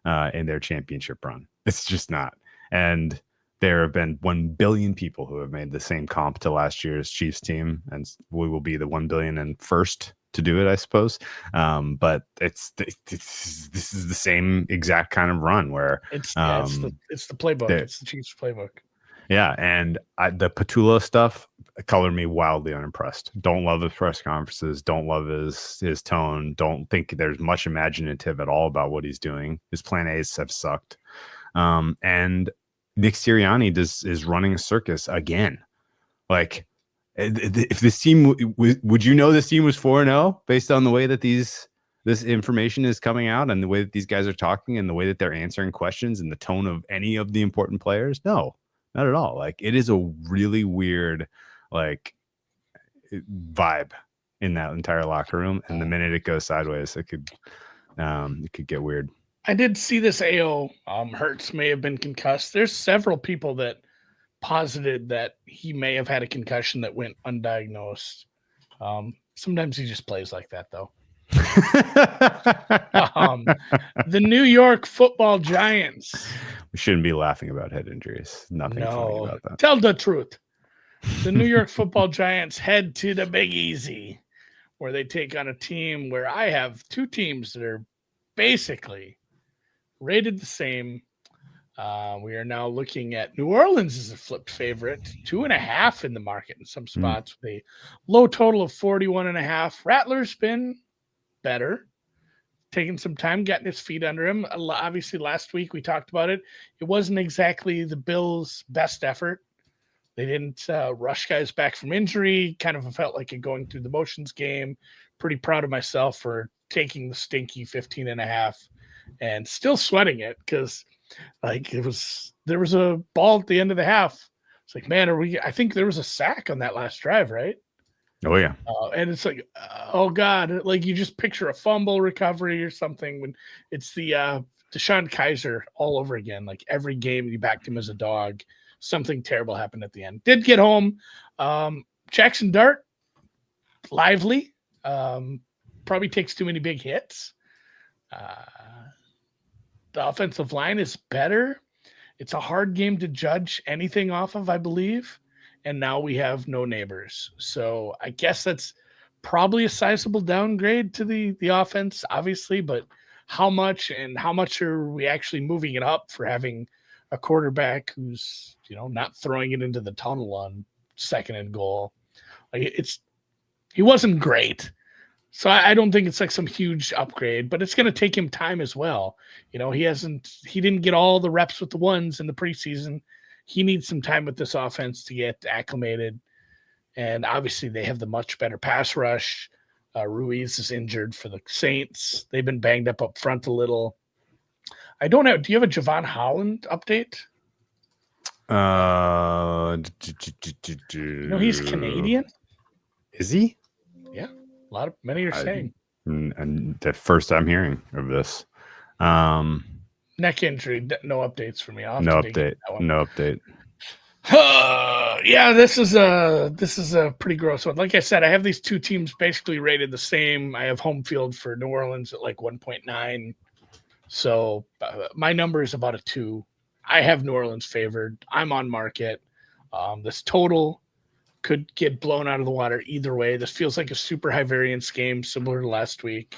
in their championship run. It's just not. And there have been 1 billion people who have made the same comp to last year's Chiefs team. And we will be the 1 billion and first to do it, I suppose. But this is the same exact kind of run where it's the playbook. It's the Chiefs playbook. Yeah, and the Patullo stuff colored me wildly unimpressed. Don't love his press conferences. Don't love his tone. Don't think there's much imaginative at all about what he's doing. His plan A's have sucked. And Nick Sirianni is running a circus again. Like, if this team would you know this team was 4-0 based on the way that this information is coming out and the way that these guys are talking and the way that they're answering questions and the tone of any of the important players? No. Not at all. Like, it is a really weird, like, vibe in that entire locker room. And the minute it goes sideways, it could get weird. I did see this AO. Hurts may have been concussed. There's several people that posited that he may have had a concussion that went undiagnosed. Sometimes he just plays like that, though. The New York Football Giants. We shouldn't be laughing about head injuries. Nothing funny about that. Tell the truth. The New York Football Giants head to the Big Easy, where they take on a team where I have two teams that are basically rated the same. We are now looking at New Orleans as a flipped favorite, 2.5 in the market in some spots with a low total of 41.5. Rattler's been better, taking some time, getting his feet under him. Obviously, last week we talked about it. It wasn't exactly the Bills' best effort. They didn't rush guys back from injury. Kind of felt like a going through the motions game. Pretty proud of myself for taking the stinky 15.5 and still sweating it because Like there was a ball at the end of the half. It's like, man, I think there was a sack on that last drive, right? Oh yeah. And it's like, oh God, like you just picture a fumble recovery or something when it's the Deshaun Kaiser all over again. Like every game you backed him as a dog, something terrible happened at the end. Did get home. Jackson Dart, lively. Probably takes too many big hits. The offensive line is better. It's a hard game to judge anything off of, I believe. And now we have no neighbors. So I guess that's probably a sizable downgrade to the offense, obviously, but how much are we actually moving it up for having a quarterback who's, not throwing it into the tunnel on 2nd and goal? Like he wasn't great. So I don't think it's like some huge upgrade, but it's going to take him time as well. He didn't get all the reps with the ones in the preseason. He needs some time with this offense to get acclimated. And obviously they have the much better pass rush. Ruiz is injured for the Saints. They've been banged up front a little. Do you have a Javon Holland update? He's Canadian. Is he? Yeah. Many are saying. And the first I'm hearing of this. Neck injury, no updates for me. No update. Yeah, this is a pretty gross one. Like I said, I have these two teams basically rated the same. I have home field for New Orleans at like 1.9. So my number is about a 2. I have New Orleans favored. I'm on market. This total could get blown out of the water either way. This feels like a super high variance game, similar to last week.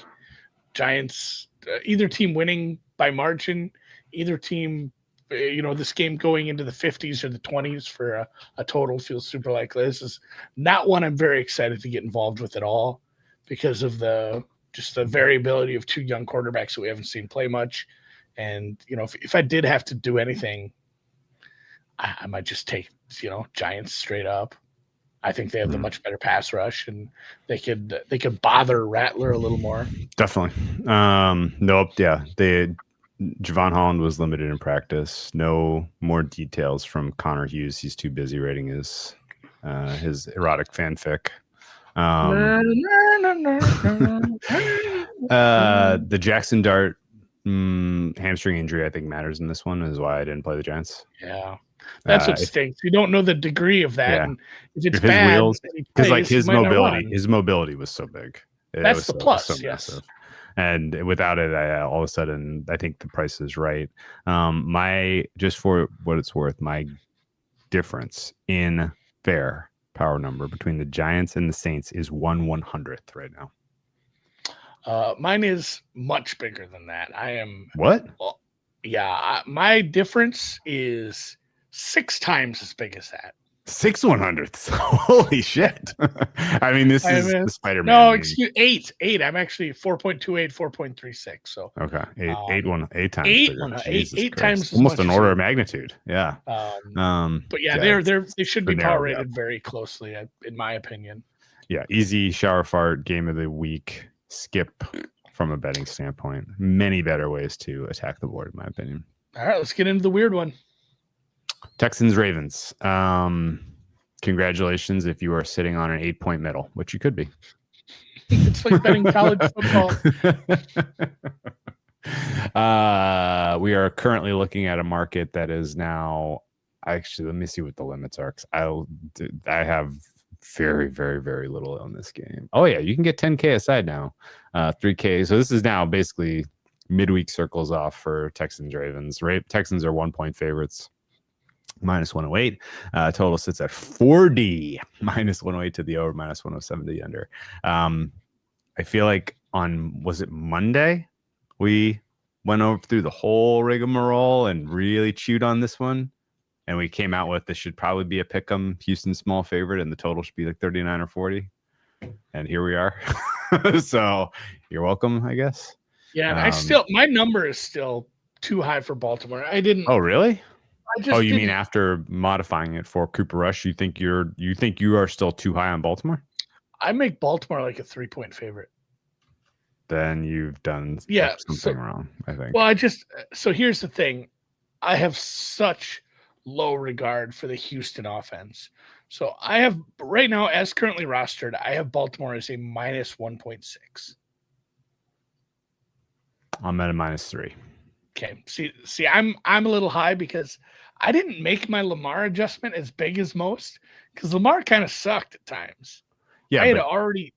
Giants, either team winning by margin, either team, this game going into the 50s or the 20s for a total feels super likely. This is not one I'm very excited to get involved with at all because of the variability of two young quarterbacks that we haven't seen play much. And, if I did have to do anything, I might just take, Giants straight up. I think they have the much better pass rush, and they could bother Rattler a little more. Definitely. Nope. Yeah. Javon Holland was limited in practice. No more details from Connor Hughes. He's too busy writing his erotic fanfic. The Jackson Dart hamstring injury, I think, matters in this one. Is why I didn't play the Giants. Yeah. That's what stinks. You don't know the degree of that. Yeah. And if it's his bad, wheels, because like his mobility was so big. That's the plus. So yes. Massive. And without it, all of a sudden, I think the price is right. Just for what it's worth, my difference in fair power number between the Giants and the Saints is 1/100th right now. Mine is much bigger than that. I am what? Well, yeah, my difference is 6 times as big as that. 6/100ths. Holy shit. I mean, this is the Spider-Man. No, excuse 8. I'm actually 4.28, 4.36. So okay. 8 times. 8 times almost an order of magnitude. Yeah. But yeah, they should be power rated very closely, in my opinion. Yeah, easy shower fart game of the week. Skip from a betting standpoint. Many better ways to attack the board, in my opinion. All right, let's get into the weird one. Texans-Ravens. Congratulations if you are sitting on an 8-point middle, which you could be. It's like betting college football. We are currently looking at a market that is now actually, let me see what the limits are. I have very, very, very little on this game. Oh yeah, you can get 10K aside now, 3K. So this is now basically midweek circles off for Texans-Ravens. Texans are 1-point favorites. -108. Total sits at 40. -108 to the over, -107 to the under. I feel like was it Monday? We went through the whole rigmarole and really chewed on this one. And we came out with this should probably be a pick'em, Houston small favorite, and the total should be like 39 or 40. And here we are. So you're welcome, I guess. Yeah, my number is still too high for Baltimore. I didn't. Oh, really? You mean after modifying it for Cooper Rush, you think you are still too high on Baltimore? I make Baltimore like a 3-point favorite. Then you've done something wrong, I think. Well, so here's the thing. I have such low regard for the Houston offense. So I have right now, as currently rostered, I have Baltimore as a minus 1.6. I'm at a -3. Okay. See, I'm a little high because I didn't make my Lamar adjustment as big as most because Lamar kind of sucked at times. Yeah, I had already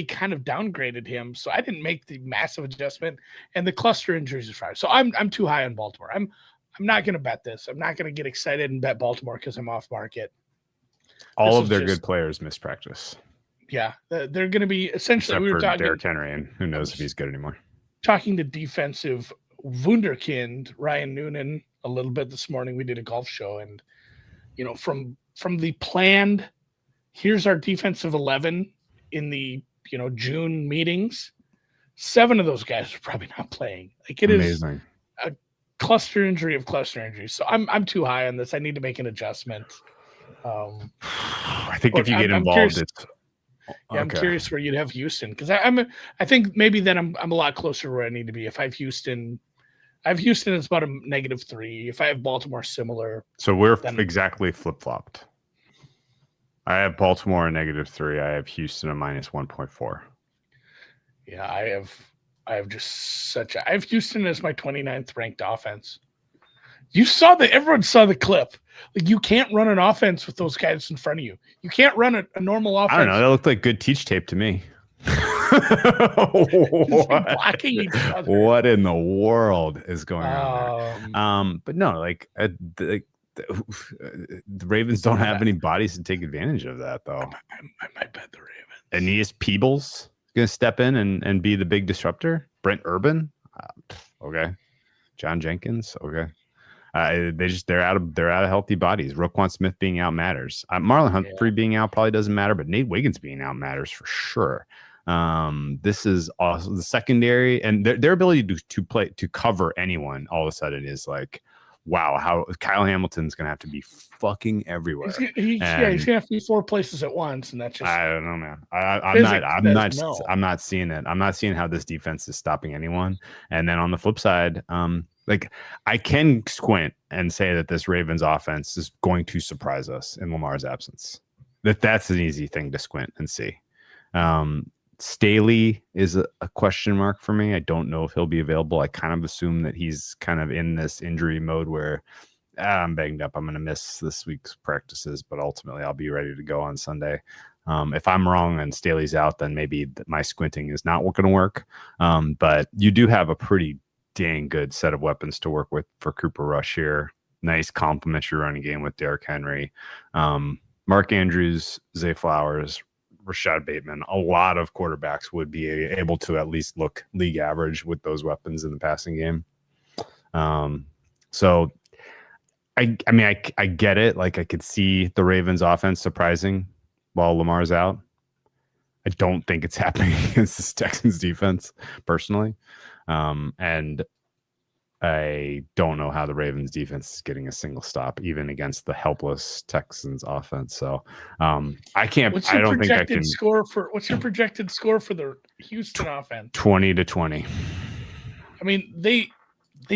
kind of downgraded him, so I didn't make the massive adjustment, and the cluster injuries are fine. So I'm too high on Baltimore. I'm not going to bet this. I'm not going to get excited and bet Baltimore because I'm off market. All of their good players missed practice. Yeah, they're going to be essentially. Except we were for talking Derrick Henry, and who knows if he's good anymore. Talking to defensive wunderkind Ryan Noonan a little bit this morning. We did a golf show, and from the planned, here's our defensive 11 in the June meetings. 7 of those guys are probably not playing. Like it Amazing. Is a cluster injury of cluster injuries. So I'm too high on this. I need to make an adjustment. I think if you get involved, it's. Yeah, I'm curious where you'd have Houston because I think maybe then I'm a lot closer to where I need to be. If I have Houston as about a -3. If I have Baltimore, similar. So we're exactly flip-flopped. I have Baltimore a -3. I have Houston a -1.4. Yeah, I have Houston as my 29th ranked offense. Everyone saw the clip. Like you can't run an offense with those guys in front of you. You can't run a normal offense. I don't know. That looked like good teach tape to me. Blocking each other. What in the world is going on there? But no, like the Ravens don't have any bodies to take advantage of that, though. I might bet the Ravens. Aeneas Peebles going to step in and be the big disruptor. Brent Urban, okay. John Jenkins, okay. They're out of healthy bodies. Roquan Smith being out matters. Marlon Humphrey being out probably doesn't matter, but Nate Wiggins being out matters for sure. This is also the secondary and their ability to cover anyone all of a sudden is like, wow, how Kyle Hamilton's gonna have to be fucking everywhere. He's gonna have to be 4 places at once, and that's just I don't know, man. I'm not seeing it. I'm not seeing how this defense is stopping anyone. And then on the flip side, like I can squint and say that this Ravens offense is going to surprise us in Lamar's absence. That's an easy thing to squint and see. Staley is a question mark for me. I don't know if he'll be available. I kind of assume that he's kind of in this injury mode where I'm banged up. I'm going to miss this week's practices, but ultimately I'll be ready to go on Sunday. If I'm wrong and Staley's out, then maybe my squinting is not going to work. But you do have a pretty dang good set of weapons to work with for Cooper Rush here. Nice complementary running game with Derrick Henry, Mark Andrews, Zay Flowers, Rashad Bateman. A lot of quarterbacks would be able to at least look league average with those weapons in the passing game. So I get it. Like I could see the Ravens offense surprising while Lamar's out. I don't think it's happening against this Texans defense personally. And I don't know how the Ravens defense is getting a single stop, even against the helpless Texans offense. So I can't. What's your projected score for the Houston offense? 20-20. I mean, they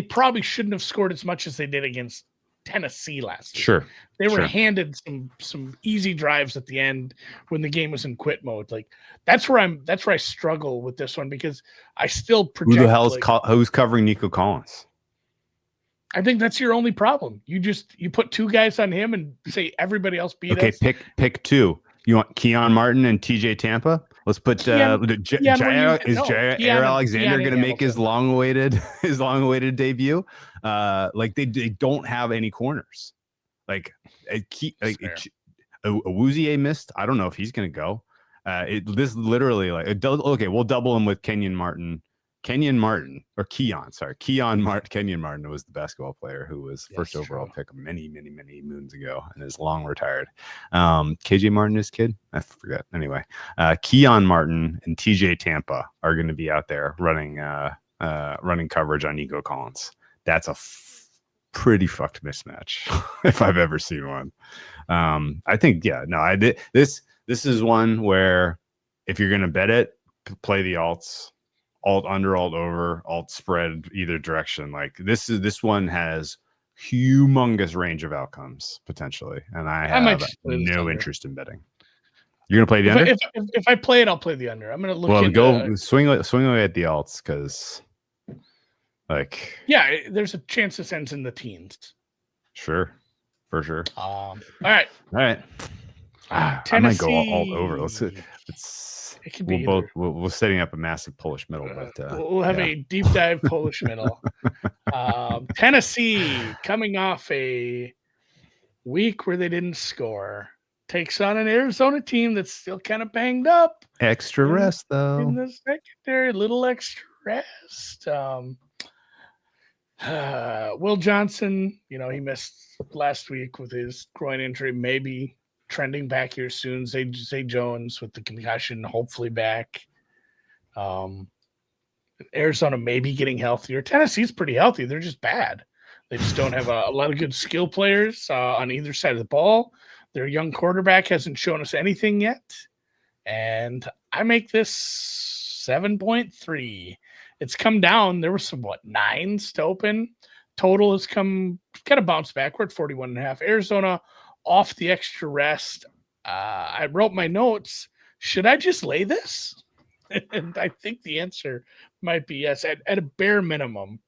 probably shouldn't have scored as much as they did against Tennessee last year. Sure. They were handed some easy drives at the end when the game was in quit mode. Like that's where I struggle with this one because I still project. Who the hell is who's covering Nico Collins? I think that's your only problem. You put 2 guys on him and say everybody else beat us. Okay, pick 2. You want Keon Martin and TJ Tampa? Let's put Jair Alexander going to make his long-awaited debut? Like they don't have any corners. Like Awuzie missed. I don't know if he's going to go. This literally like it does. Okay, we'll double him with Kenyon Martin Kenyon Martin was the basketball player who was first overall pick many moons ago and is long retired. KJ Martin, his kid, I forget. Anyway, Keon Martin and TJ Tampa are going to be out there running coverage on Nico Collins. That's a pretty fucked mismatch if I've ever seen one. I think, this is one where if you're going to bet it, play the alts alt under, alt over, alt spread either direction. Like this one has humongous range of outcomes potentially, and I have no interest in betting. You're gonna play the under? If I play it, I'll play the under. I'm gonna look. Well, go swing away at the alts because, like, yeah, there's a chance this ends in the teens. Sure, for sure. All right. I might go alt over. It could be we're setting up a massive Polish middle, but we'll have a deep dive Polish middle. Tennessee, coming off a week where they didn't score, takes on an Arizona team that's still kind of banged up. Extra rest, though. In the secondary, little extra rest. Will Johnson, he missed last week with his groin injury, maybe trending back here soon. Zay Jones with the concussion, hopefully back. Arizona maybe getting healthier. Tennessee's pretty healthy. They're just bad. They just don't have a lot of good skill players on either side of the ball. Their young quarterback hasn't shown us anything yet. And I make this 7.3. It's come down. There were some, 9s to open. Total has kind of bounced back. We're at 41.5. Arizona off the extra rest. I wrote my notes. Should I just lay this? And I think the answer might be yes. At a bare minimum,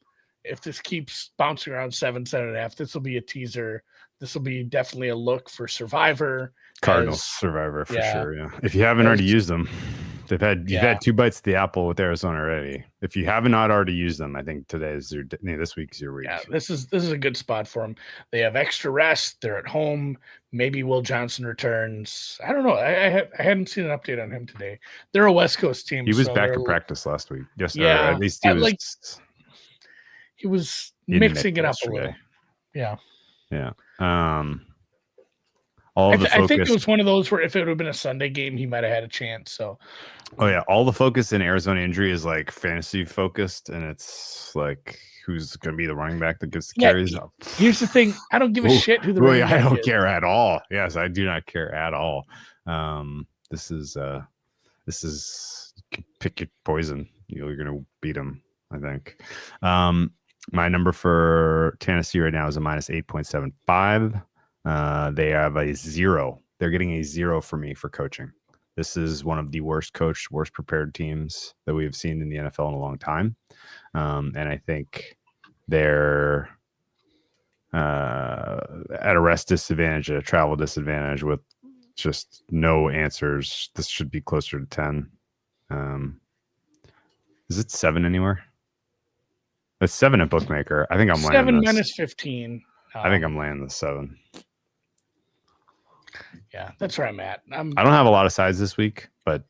if this keeps bouncing around 7.5, this will be a teaser. This will be definitely a look for Survivor. Cardinals Survivor for sure. Yeah. If you haven't already used them, you've had 2 bites of the apple with Arizona already. If you have not already used them, I think this week's your week. Yeah, this is a good spot for them. They have extra rest. They're at home. Maybe Will Johnson returns. I don't know. I hadn't seen an update on him today. They're a West Coast team. He was back to practice last week. Yes, yeah. At least he was mixing it up a little. Yeah. Yeah. I think it was one of those where if it would have been a Sunday game, he might have had a chance. So, all the focus in Arizona injury is like fantasy focused, and it's like who's going to be the running back that gets the carries up. Here's the thing: I don't give a shit who the running back is. I don't care at all. Yes, I do not care at all. This is pick your poison. You're going to beat them, I think. My number for Tennessee right now is a minus 8.75. They have a 0. They're getting a 0 for me for coaching. This is one of the worst coached, worst prepared teams that we have seen in the NFL in a long time. And I think they're at a rest disadvantage, at a travel disadvantage with just no answers. This should be closer to 10. Is it 7 anywhere? It's 7 at Bookmaker. I think I'm landing 7 minus 15. I think I'm landing the 7. Yeah, that's where I'm at. I don't have a lot of sides this week, but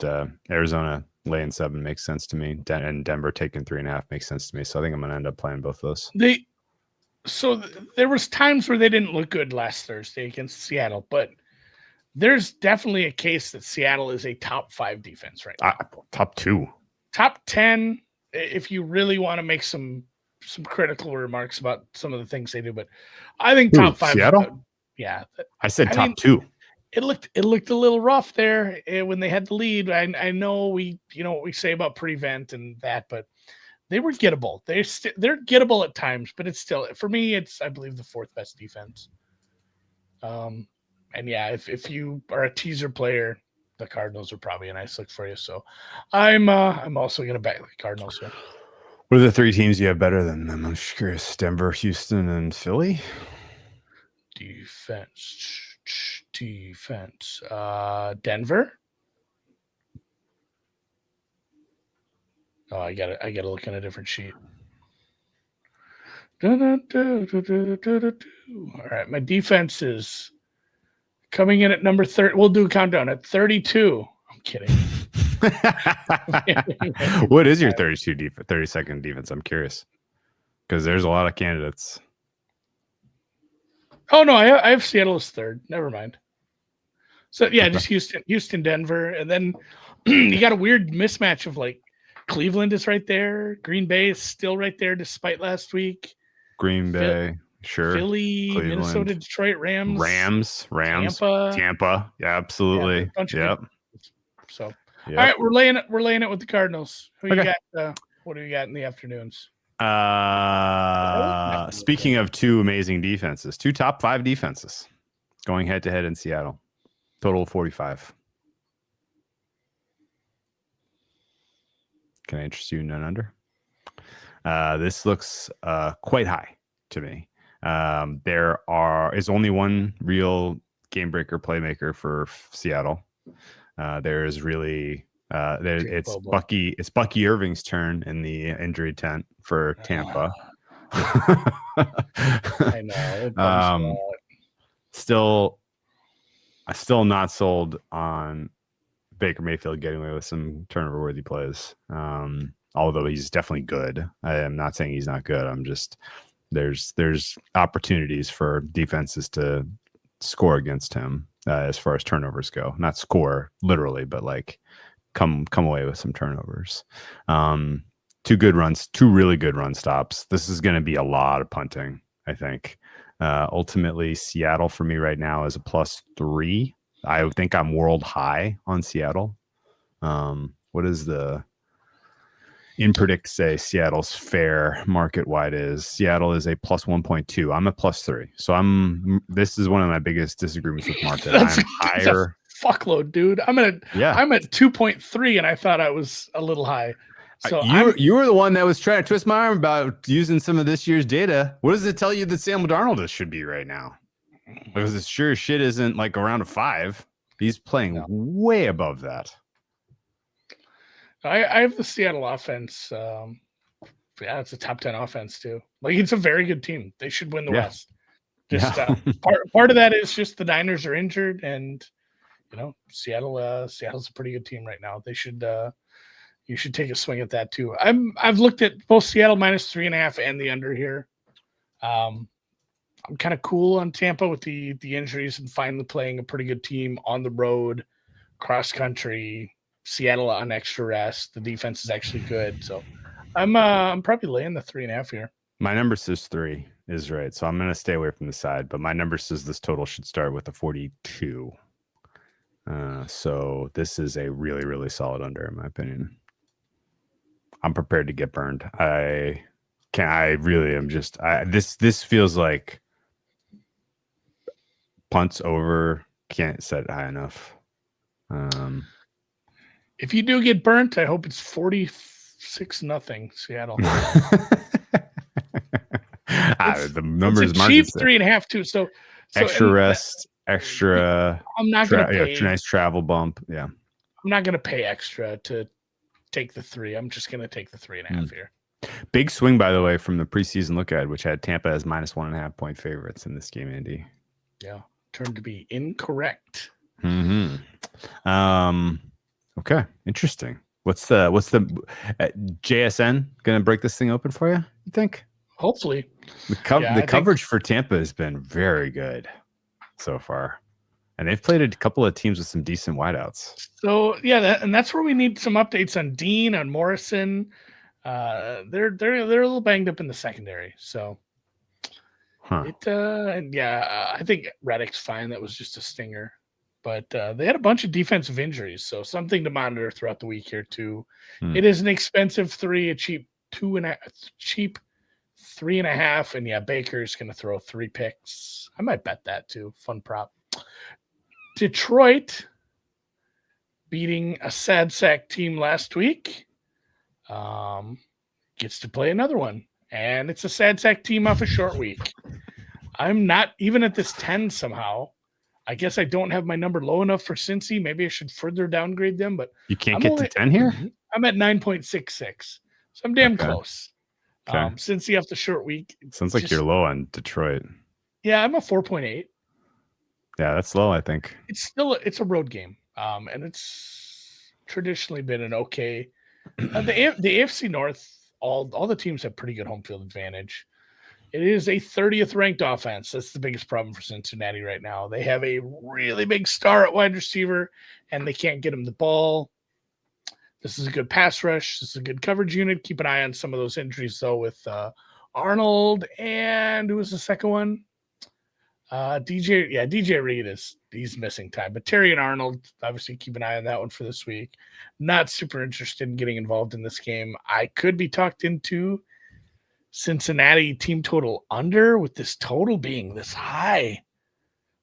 Arizona laying 7 makes sense to me, and Denver taking 3.5 makes sense to me. So I think I'm going to end up playing both of those. There was times where they didn't look good last Thursday against Seattle, but there's definitely a case that Seattle is a top 5 defense right now. Top 2. Top 10, if you really want to make some critical remarks about some of the things they do, but I think top 5. Seattle? Yeah. I said top 2. It looked a little rough there when they had the lead. I know what we say about prevent and that, but they were gettable. They're gettable at times, but it's still, for me, it's, I believe, the 4th best defense. And yeah, if you are a teaser player, the Cardinals are probably a nice look for you. So I'm also going to back the Cardinals here. What are the 3 teams you have better than them? I'm just curious. Denver, Houston, and Philly? Defense. Denver. Oh, I gotta look on a different sheet. All right, my defense is coming in at number 30. We'll do a countdown at 32. I'm kidding. What is your 32nd defense? I'm curious because there's a lot of candidates. Oh no, I have Seattle as 3rd. Never mind. So yeah, just Houston, Denver, and then you got a weird mismatch of like Cleveland is right there, Green Bay is still right there despite last week. Green Bay, sure. Philly, Cleveland. Minnesota, Detroit, Rams, Tampa. Yeah, absolutely. Yeah, yep. So, all right, we're laying it with the Cardinals. Who you got? What do we got in the afternoons? Speaking of two amazing defenses, two top 5 defenses going head to head in Seattle. Total of 45. Can I interest you in none under? This looks quite high to me. There is only one real game breaker playmaker for Seattle. There is really it's Bucky Irving's turn in the injury tent for Tampa. I know. I'm still not sold on Baker Mayfield getting away with some turnover worthy plays. Although he's definitely good. I am not saying he's not good. I'm just there's opportunities for defenses to score against him as far as turnovers go. Not score literally, but like come away with some turnovers. Two really good run stops. This is going to be a lot of punting, I think. Ultimately, Seattle for me right now is a +3. I think I'm world high on Seattle. What is the InPredict say Seattle's fair market wide is? Seattle is a +1.2. I'm a +3. So this is one of my biggest disagreements with market. I'm higher. Fuckload, dude. I'm at 2.3, and I thought I was a little high. So you were the one that was trying to twist my arm about using some of this year's data. What does it tell you that Sam Darnold should be right now? Because it sure as shit isn't like around a 5. He's playing way above that. I have the Seattle offense. It's a top 10 offense too. Like, it's a very good team. They should win the West. Just part of that is just the Niners are injured, and Seattle's a pretty good team right now. They should you should take a swing at that too. I've looked at both Seattle -3.5 and the under here. I'm kind of cool on Tampa with the injuries and finally playing a pretty good team on the road, cross country. Seattle on extra rest. The defense is actually good, so I'm probably laying the 3.5 here. My number says 3 is right, so I'm going to stay away from the side. But my number says this total should start with a 42. So this is a really, really solid under, in my opinion. I'm prepared to get burned. This feels like punts over, can't set it high enough. If you do get burnt, I hope it's 46-0 Seattle. The numbers it's a cheap 3.5 too. So extra rest, extra. I'm not going to pay nice travel bump. Yeah, I'm not going to pay extra to take the 3. I'm just going to take the 3.5 here. Big swing, by the way, from the preseason look ahead, which had Tampa as -1.5 point favorites in this game, Andy. Yeah, turned to be incorrect. Okay, interesting. What's the JSN gonna break this thing open for you? You think? Hopefully. The coverage for Tampa has been very good so far, and they've played a couple of teams with some decent wideouts. So and that's where we need some updates on Dean, on Morrison. They're a little banged up in the secondary, so I think Reddick's fine. That was just a stinger. But they had a bunch of defensive injuries, so something to monitor throughout the week here too. It is an expensive 3, a cheap 3.5, and Baker's going to throw 3 picks. I might bet that too. Fun prop. Detroit beating a sad sack team last week. Gets to play another one, and it's a sad sack team off a short week. I'm not even at this 10 somehow. I guess I don't have my number low enough for Cincy. Maybe I should further downgrade them, but you can't get to 10 here. I'm at 9.66, so I'm damn close. Okay. Cincy off the short week. Sounds like you're low on Detroit. Yeah, I'm a 4.8. Yeah, that's low, I think. It's a road game, and it's traditionally been an okay. The AFC North, all the teams have pretty good home field advantage. It is a 30th ranked offense. That's the biggest problem for Cincinnati right now. They have a really big star at wide receiver, and they can't get him the ball. This is a good pass rush. This is a good coverage unit. Keep an eye on some of those injuries, though, with Arnold and who was the second one? DJ Reed he's missing time, but Terry and Arnold, obviously keep an eye on that one for this week. Not super interested in getting involved in this game. I could be talked into Cincinnati team total under with this total being this high.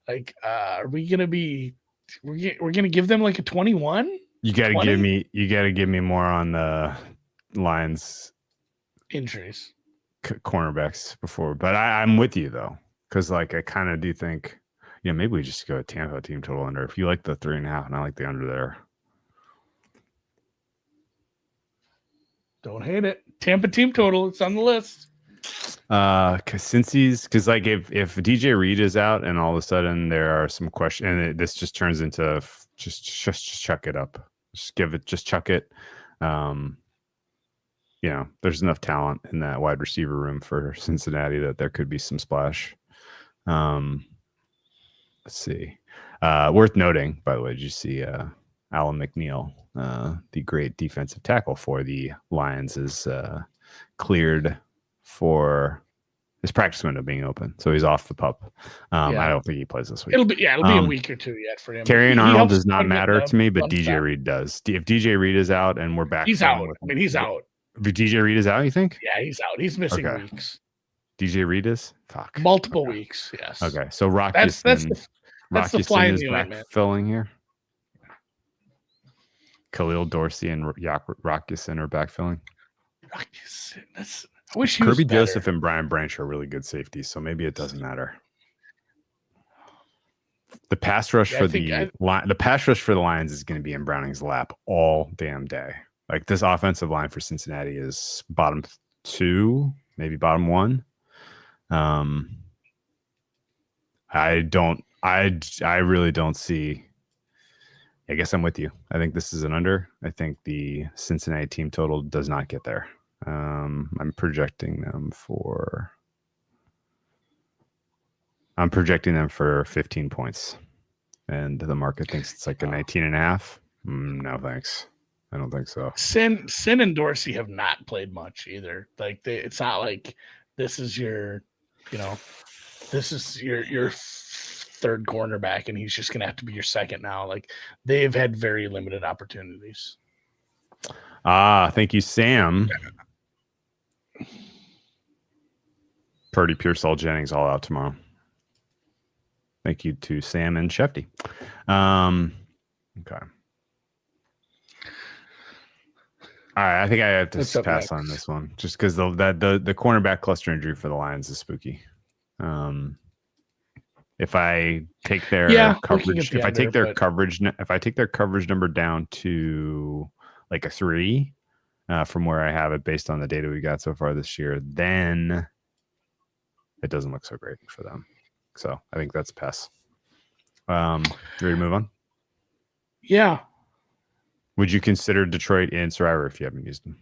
Like, are we gonna be? We're gonna give them like a 21? You got to give me more on the Lions injuries, cornerbacks before. But I'm with you though, because like I kind of do think, maybe we just go Tampa team total under. If you like the 3.5, and I like the under there. Don't hate it. Tampa team total. It's on the list. Because like if DJ Reed is out and all of a sudden there are some questions, and this just turns into just chuck it up, just chuck it. There's enough talent in that wide receiver room for Cincinnati that there could be some splash. Let's see. Worth noting, by the way, did you see Alan McNeil, the great defensive tackle for the Lions, is cleared for his practice window being open, so he's off the pup. I don't think he plays this week. It'll be a week or two yet for him. Carrying Arnold does not matter to me, but DJ Reed does. If DJ Reed is out and we're back, he's out. He's out. If DJ Reed is out, you think? Yeah, he's out. He's missing weeks. DJ Reed is multiple weeks. Yes. Okay, so that's the fly in the ointment. Filling here. Khalil Dorsey and Rockison are backfilling. I wish he was Kirby better. Joseph and Brian Branch are really good safeties, so maybe it doesn't matter. The pass rush for the Lions is going to be in Browning's lap all damn day. Like this offensive line for Cincinnati is bottom 2, maybe bottom 1. I really don't see. I guess I'm with you. I think this is an under. I think the Cincinnati team total does not get there. I'm projecting them for 15 points, and the market thinks it's like a 19.5. No, thanks. I don't think so. Sin and Dorsey have not played much either. Like it's not like this is your third cornerback, and he's just gonna have to be your second now. Like they've had very limited opportunities. Thank you, Sam. Purdy, Pearsall, Jennings all out tomorrow. Thank you to Sam and Shefty. Okay. All right, I think I have to pass on this one just because the cornerback cluster injury for the Lions is spooky. If I take their coverage, if I take their coverage number down to like a 3, from where I have it based on the data we got so far this year, then it doesn't look so great for them. So I think that's a pass. You ready to move on? Yeah. Would you consider Detroit in Survivor if you haven't used them?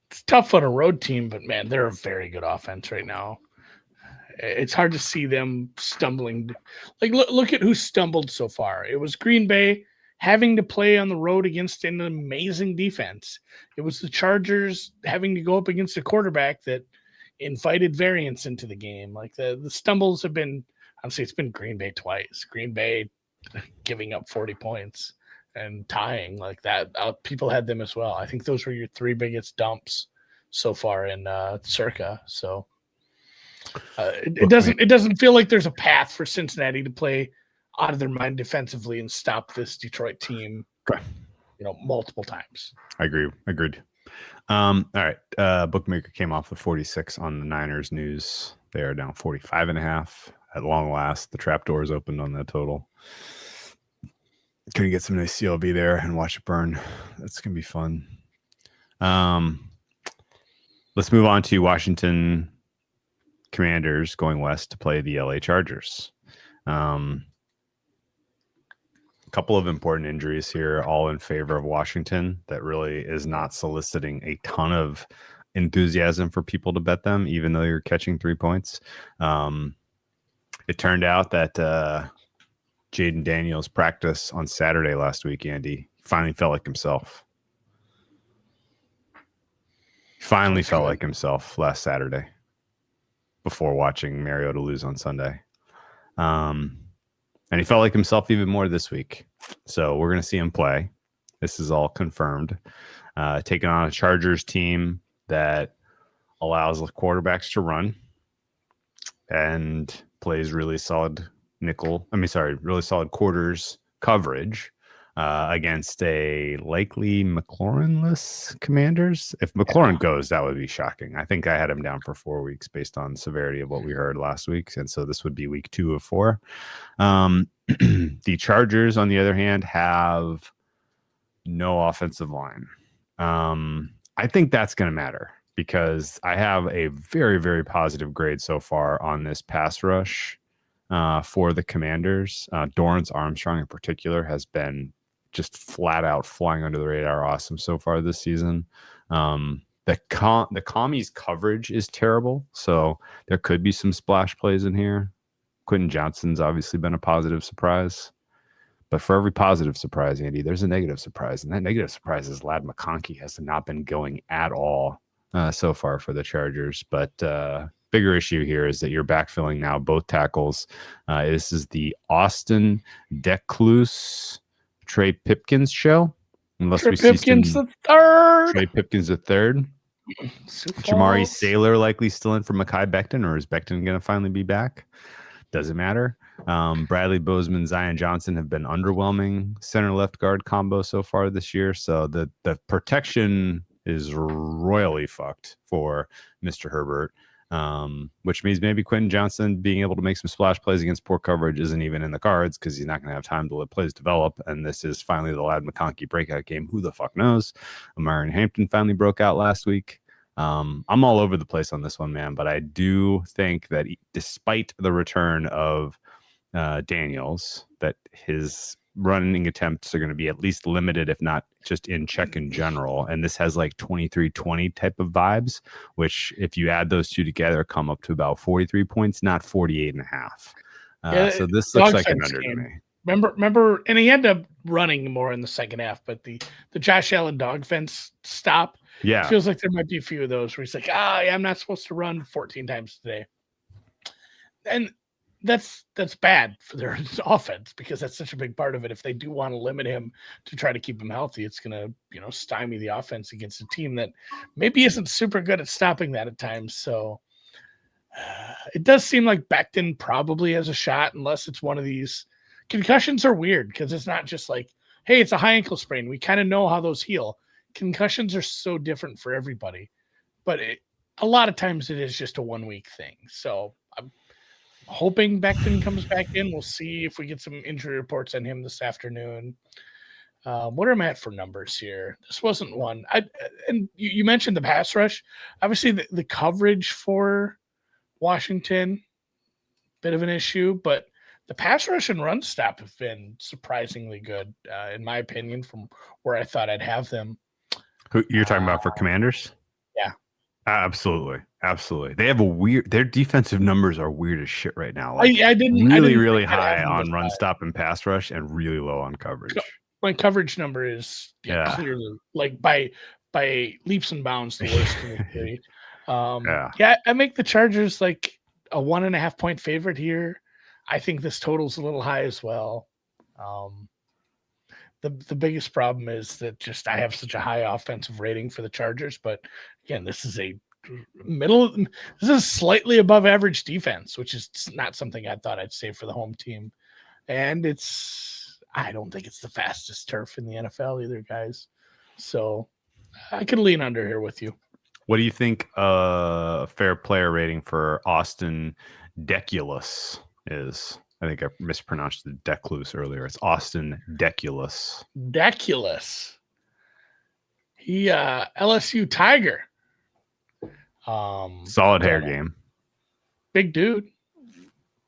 It's tough on a road team, but man, they're a very good offense right now. It's hard to see them stumbling. Like, look at who stumbled so far. It was Green Bay having to play on the road against an amazing defense. It was the Chargers having to go up against a quarterback that invited variance into the game. Like the stumbles have been, honestly, it's been Green Bay twice. Green Bay giving up 40 points and tying like that. People had them as well. I think those were your 3 biggest dumps so far in Circa. So it doesn't feel like there's a path for Cincinnati to play out of their mind defensively and stop this Detroit team, multiple times. I agree. Agreed. All right. Bookmaker came off the 46 on the Niners news. They are down 45.5. At long last, the trap doors opened on that total. Gonna get some nice CLV there and watch it burn. That's gonna be fun. Let's move on to Washington Commanders going west to play the LA Chargers. A couple of important injuries here, all in favor of Washington. That really is not soliciting a ton of enthusiasm for people to bet them, even though you're catching 3 points. It turned out that Jaden Daniels' practice on Saturday last week, Andy, finally felt like himself. Finally felt like himself last Saturday. before watching Mariota lose on Sunday. And he felt like himself even more this week. So we're going to see him play. This is all confirmed. Taking on a Chargers team that allows the quarterbacks to run and plays really solid really solid quarters coverage against a likely McLaurin-less Commanders. If McLaurin goes, that would be shocking. I think I had him down for 4 weeks based on severity of what we heard last week. And so this would be week 2 of 4. The Chargers, on the other hand, have no offensive line. I think that's going to matter because I have a very, very positive grade so far on this pass rush for the Commanders. Dorrance Armstrong in particular has been just flat out flying under the radar awesome so far this season. The commies coverage is terrible, so there could be some splash plays in here. Quentin Johnston's obviously been a positive surprise. But for every positive surprise, Andy, there's a negative surprise. And that negative surprise is Ladd McConkey has not been going at all so far for the Chargers. But bigger issue here is that you're backfilling now both tackles. This is the Austin Decluse Trey Pipkins show. Unless Trey we see Pipkins the third. Trey Pipkins the third. Jamari Sailor likely still in for Mekhi Becton, or is Becton going to finally be back? Doesn't matter. Bradley Bozeman, Zion Johnson have been underwhelming center left guard combo so far this year. So the protection is royally fucked for Mr. Herbert, which means maybe Quentin Johnston being able to make some splash plays against poor coverage isn't even in the cards because he's not going to have time to let plays develop. And this is finally the Ladd McConkey breakout game. Who the fuck knows? Amarian Hampton finally broke out last week. I'm all over the place on this one, man, but I do think that despite the return of Daniels, that his running attempts are going to be at least limited, if not just in check in general. And this has like 23-20 type of vibes, which if you add those two together, come up to about 43 points, not 48.5. So this looks like an under to me. Remember, and he ended up running more in the second half, but the Josh Allen dog fence stop. Yeah. It feels like there might be a few of those where he's like, I'm not supposed to run 14 times today. And that's bad for their offense because that's such a big part of it. If they do want to limit him to try to keep him healthy, it's going to, stymie the offense against a team that maybe isn't super good at stopping that at times. So it does seem like Becton probably has a shot unless it's one of these. Concussions are weird because it's not just like, hey, it's a high ankle sprain. We kind of know how those heal. Concussions are so different for everybody, but a lot of times it is just a 1 week thing. So I'm hoping Becton comes back in. We'll see if we get some injury reports on him this afternoon. What am I at for numbers here? This wasn't one. And you mentioned the pass rush. Obviously, the coverage for Washington, bit of an issue, but the pass rush and run stop have been surprisingly good, in my opinion, from where I thought I'd have them. Who you're talking about for Commanders? Yeah. Absolutely. They have their defensive numbers are weird as shit right now. Like, I didn't really high on run stop and pass rush and really low on coverage. My coverage number is clearly like by leaps and bounds the worst in the three. I make the Chargers like a 1.5 point favorite here. I think this total's a little high as well. The biggest problem is that just I have such a high offensive rating for the Chargers, but again, this is slightly above average defense, which is not something I thought I'd say for the home team. And I don't think it's the fastest turf in the NFL either, guys. So I could lean under here with you. What do you think a fair player rating for Austin Deculus is? I think I mispronounced the Decluse earlier. It's Austin Deculus. He LSU Tiger. Solid hair game. Big dude.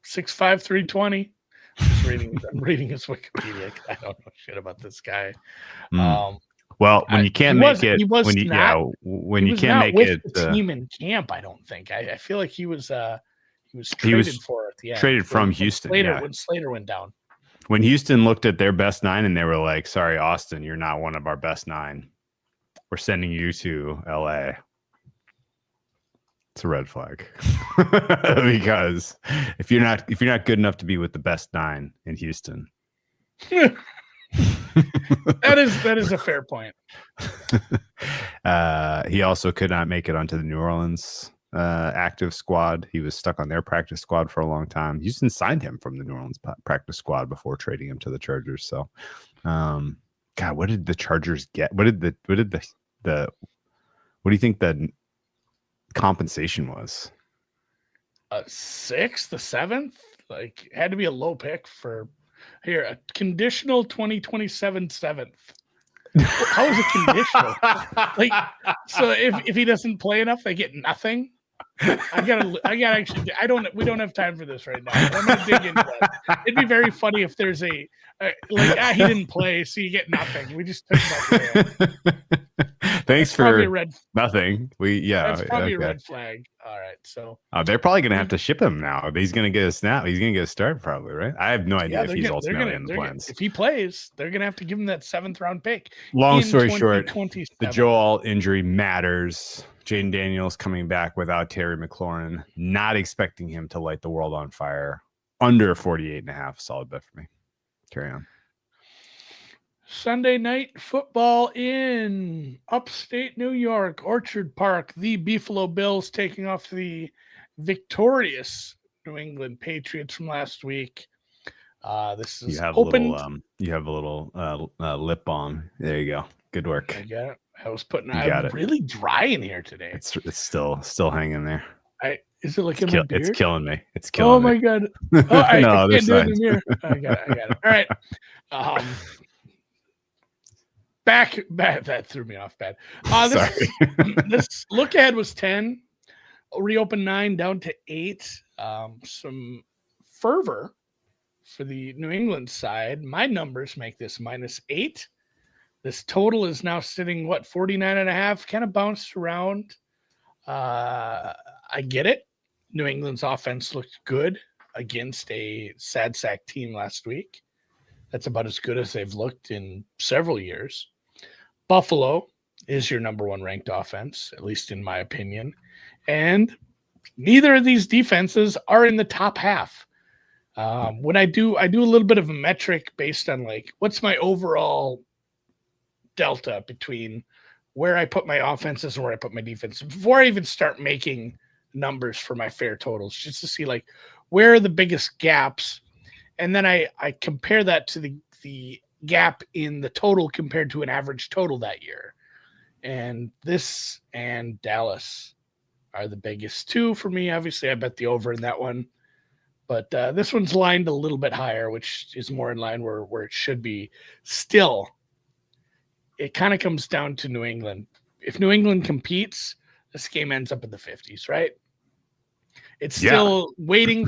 6'5", 320. I'm reading his Wikipedia. I don't know shit about this guy. Well, when you can't make it, when you can't make it, the team in camp, I don't think. I feel like he was traded for at the end. Traded from Houston. When Slater went down. When Houston looked at their best 9 and they were like, "Sorry, Austin, you're not one of our best 9. We're sending you to LA." It's a red flag because if you're not good enough to be with the best 9 in Houston, that is a fair point. He also could not make it onto the New Orleans active squad. He was stuck on their practice squad for a long time. Houston signed him from the New Orleans practice squad before trading him to the Chargers. So, God, what did the Chargers get? What do you think the compensation was? A 6th, the 7th, like had to be a low pick for here. A conditional 2027 7th. How is it conditional? Like, so if he doesn't play enough, they get nothing. I gotta actually. We don't have time for this right now. I'm gonna dig into that. It'd be very funny if there's he didn't play, so you get nothing. We just took nothing. Thanks for nothing. That's probably a red flag. All right, so they're probably gonna have to ship him now. He's gonna get a snap. He's gonna get a start, probably, right? I have no idea if he's ultimately in the plans. If he plays, they're gonna have to give him that 7th round pick. Long story short, the Joel injury matters. Jaden Daniels coming back without Terry McLaurin, not expecting him to light the world on fire. Under 48.5, solid bet for me. Carry on. Sunday night football in upstate New York, Orchard Park. The Buffalo Bills taking off the victorious New England Patriots from last week. This is opened. You have a little lip balm. There you go. Good work. I got it. I'm really dry in here today. It's still hanging there. Is it like in my beard? It's killing me. It's killing me. Oh my god. Oh, I can't do it in here. I got it. All right. Back. That threw me off bad. This look ahead was 10. Reopened 9 down to 8. Some fervor for the New England side. My numbers make this -8. This total is now sitting, 49.5, kind of bounced around. I get it. New England's offense looked good against a sad sack team last week. That's about as good as they've looked in several years. Buffalo is your number 1 ranked offense, at least in my opinion. And neither of these defenses are in the top half. When I do a little bit of a metric based on what's my overall delta between where I put my offenses and where I put my defenses before I even start making numbers for my fair totals, just to see where are the biggest gaps. And then I compare that to the gap in the total compared to an average total that year. And this and Dallas are the biggest 2 for me. Obviously, I bet the over in that one. But this one's lined a little bit higher, which is more in line where it should be. Still, it kind of comes down to New England. If New England competes, this game ends up in the 50s, right? It's still waiting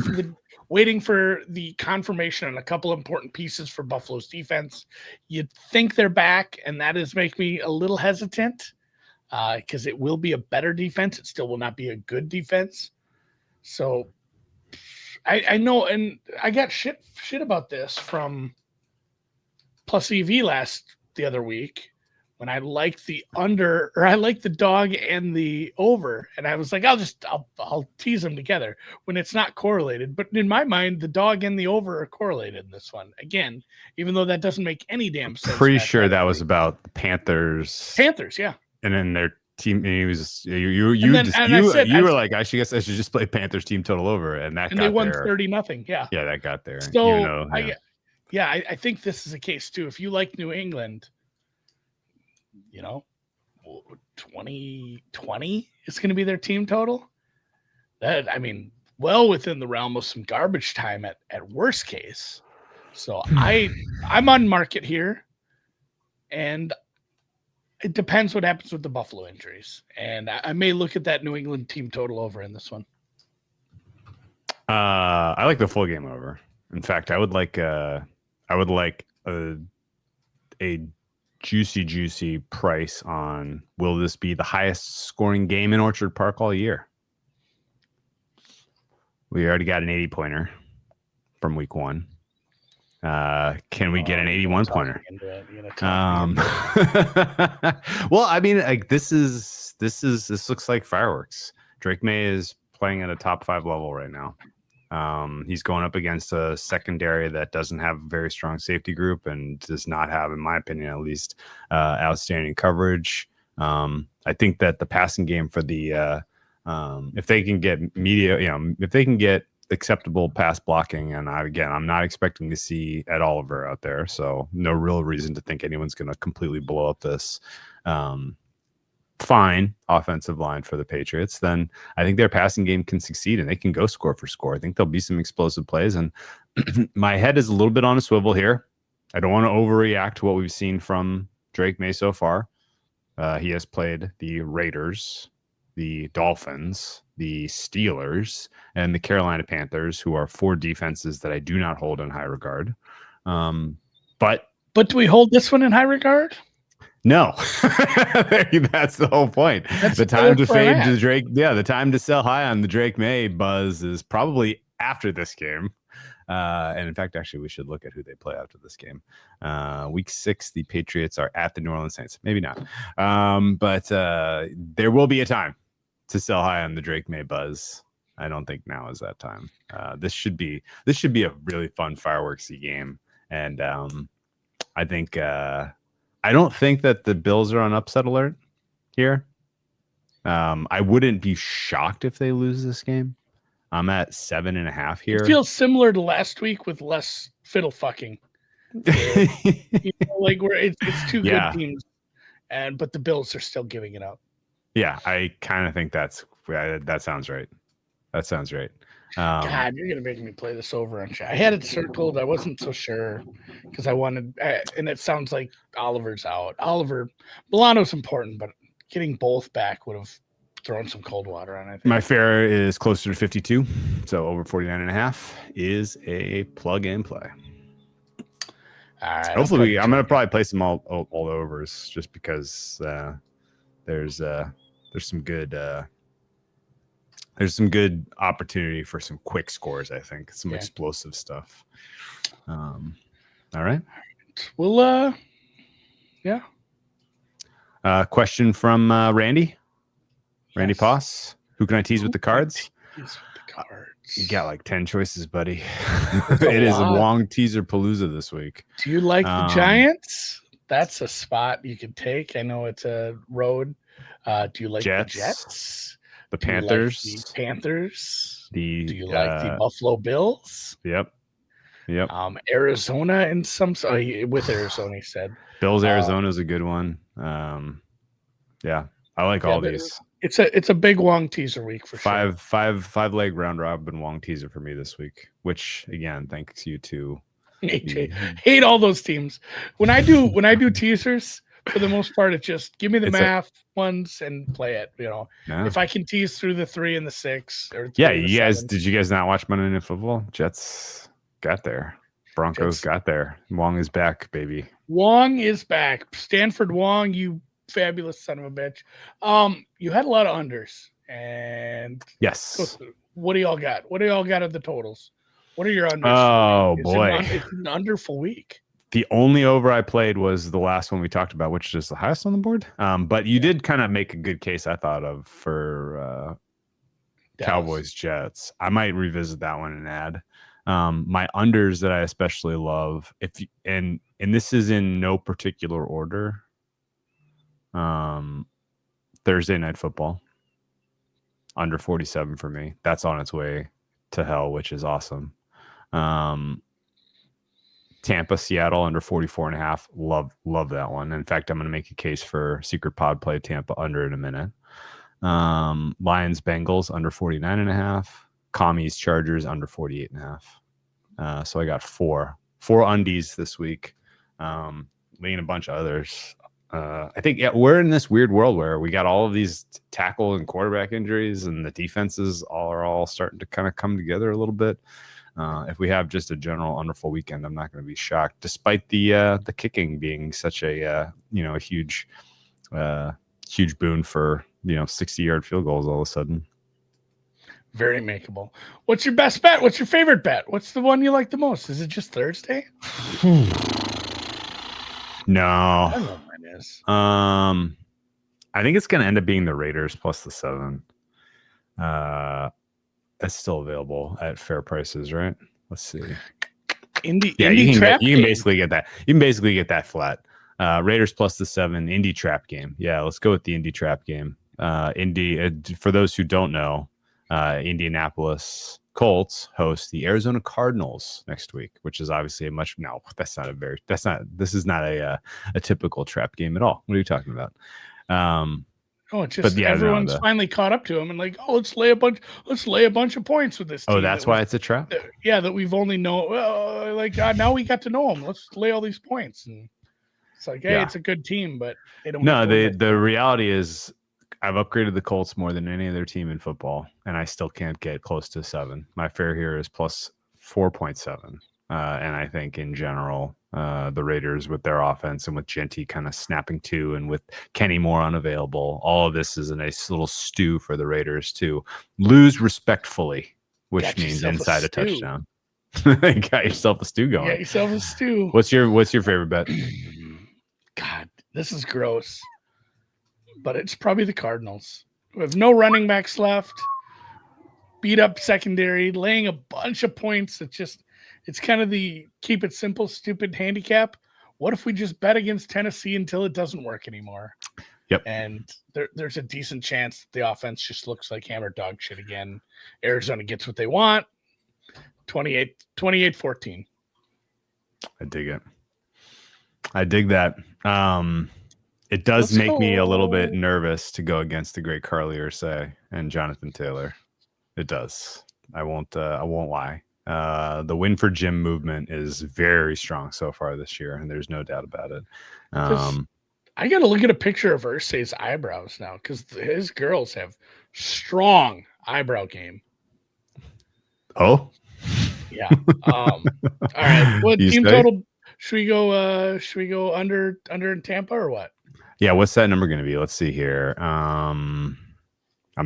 for the confirmation on a couple important pieces for Buffalo's defense. You'd think they're back, and that is make me a little hesitant because it will be a better defense. It still will not be a good defense. So I know, and I got shit about this from Plus EV the other week, when I liked the under, or I liked the dog and the over, and I was like, I'll tease them together when it's not correlated. But in my mind, the dog and the over are correlated in this one. Again, even though that doesn't make any damn sense. Pretty sure that was about the Panthers. Panthers, yeah. And then their team. And he was you were like, I should just play Panthers team total over, and they won 30-0. Yeah, that got there. So I think this is a case too. If you like New England, 2020 is going to be their team total. That, well within the realm of some garbage time at worst case. So I'm on market here, and it depends what happens with the Buffalo injuries. And I may look at that New England team total over in this one. I like the full game over. In fact, I would like a juicy price on, will this be the highest scoring game in Orchard Park all year? We already got an 80-pointer from week 1. Can we get an 81-pointer? Well, this looks like fireworks. Drake May is playing at a top 5 level right now. He's going up against a secondary that doesn't have a very strong safety group and does not have, in my opinion, at least, outstanding coverage. I think that the passing game for the if they can get if they can get acceptable pass blocking, and I'm not expecting to see Ed Oliver out there, so no real reason to think anyone's going to completely blow up this fine offensive line for the Patriots, then I think their passing game can succeed and they can go score for score. I think there'll be some explosive plays, and my head is a little bit on a swivel here. I don't want to overreact to what we've seen from Drake May so far. He has played the Raiders, the Dolphins, the Steelers, and the Carolina Panthers, who are 4 defenses that I do not hold in high regard. But do we hold this one in high regard? No, that's the whole point. That's the time to fade to Drake. Yeah, the time to sell high on the Drake May buzz is probably after this game. And in fact, actually, we should look at who they play after this game. Week 6, the Patriots are at the New Orleans Saints. Maybe not. But there will be a time to sell high on the Drake May buzz. I don't think now is that time. This should be a really fun fireworksy game. And I think I don't think that the Bills are on upset alert here. I wouldn't be shocked if they lose this game. I'm at 7.5 here. It feels similar to last week with less fiddle fucking. Like it's 2 good teams, but the Bills are still giving it up. Yeah, I kind of think that sounds right. That sounds right. God, you're gonna make me play this over on chat. I had it circled. I wasn't so sure because I wanted, and it sounds like Oliver's out. Milano's important, but getting both back would have thrown some cold water on. I think my fare is closer to 52, so over 49.5 is a plug and play. All right, hopefully, I'm gonna probably play some all overs just because there's some good. There's some good opportunity for some quick scores, I think. Some explosive stuff. All right. Well, question from Randy. Randy Poss. Who can I tease with the cards? You got like 10 choices, buddy. It is a long teaser palooza this week. Do you like the Giants? That's a spot you could take. I know it's a road. Do you like the Jets? The Panthers. Do you like the Buffalo Bills? Yep. Arizona and with Arizona, he said. Bills Arizona is a good one. Yeah, I like all these. It's a big Wong teaser week for sure. Five leg round robin Wong teaser for me this week. Which again, thanks you to. Hate all those teams. When I do teasers. For the most part, it's just give me the math ones and play it. If I can tease through the 3 and the 6, or did you guys not watch Monday Night Football? Jets got there. Broncos got there. Wong is back, baby. Wong is back. Stanford Wong, you fabulous son of a bitch. You had a lot of unders, and yes. What do y'all got? What do y'all got at the totals? What are your unders? Oh boy, it's an underful week. The only over I played was the last one we talked about, which is the highest on the board. But you did kind of make a good case, I thought, of for Cowboys-Jets. I might revisit that one and add my unders that I especially love. And this is in no particular order. Thursday Night Football, under 47 for me. That's on its way to hell, which is awesome. Tampa, Seattle under 44.5. Love that one. In fact, I'm going to make a case for secret pod play Tampa under in a minute. Lions-Bengals under 49.5. Commies, Chargers under 48.5. So I got four undies this week. Me and a bunch of others. I think we're in this weird world where we got all of these tackle and quarterback injuries, and the defenses are all starting to kind of come together a little bit. If we have just a general wonderful weekend, I'm not going to be shocked, despite the kicking being such a huge boon for 60-yard field goals all of a sudden. Very makeable. What's your best bet? What's your favorite bet? What's the one you like the most? Is it just Thursday? No. I don't know what mine is. I think it's going to end up being the Raiders plus the 7. It's still available at fair prices, right? Let's see. Indy you trap can basically get that. You can basically get that flat. Raiders plus the 7 Indy trap game. Yeah, let's go with the Indy trap game. Indy, for those who don't know, Indianapolis Colts host the Arizona Cardinals next week, which is obviously this is not a typical trap game at all. What are you talking about? It's just everyone's finally caught up to him and like, let's lay a bunch of points with this team. Oh, that's why it's a trap. That we've only now we got to know them. Let's lay all these points, and it's like, hey, it's a good team, but they don't. No, the reality is, I've upgraded the Colts more than any other team in football, and I still can't get close to 7. My fair here is plus 4.7. And I think in general, the Raiders with their offense and with Genty kind of snapping to, and with Kenny Moore unavailable, all of this is a nice little stew for the Raiders to lose respectfully, which means inside a touchdown. Got yourself a stew going. Got yourself a stew. What's your favorite bet? God, this is gross, but it's probably the Cardinals. We have no running backs left. Beat up secondary, laying a bunch of points. It's kind of the keep it simple, stupid handicap. What if we just bet against Tennessee until it doesn't work anymore? Yep. And there's a decent chance the offense just looks like hammer dog shit again. Arizona gets what they want. 28-14. I dig it. I dig that. It does make me a little bit nervous to go against the great Carly Ursay and Jonathan Taylor. It does. I won't lie. The win for Jim movement is very strong so far this year, and there's no doubt about it. I got to look at a picture of Ursay's eyebrows now, because his girls have strong eyebrow game. Oh, yeah. All right. What team total? Should we go under in Tampa or what? Yeah. What's that number going to be? Let's see here. I'm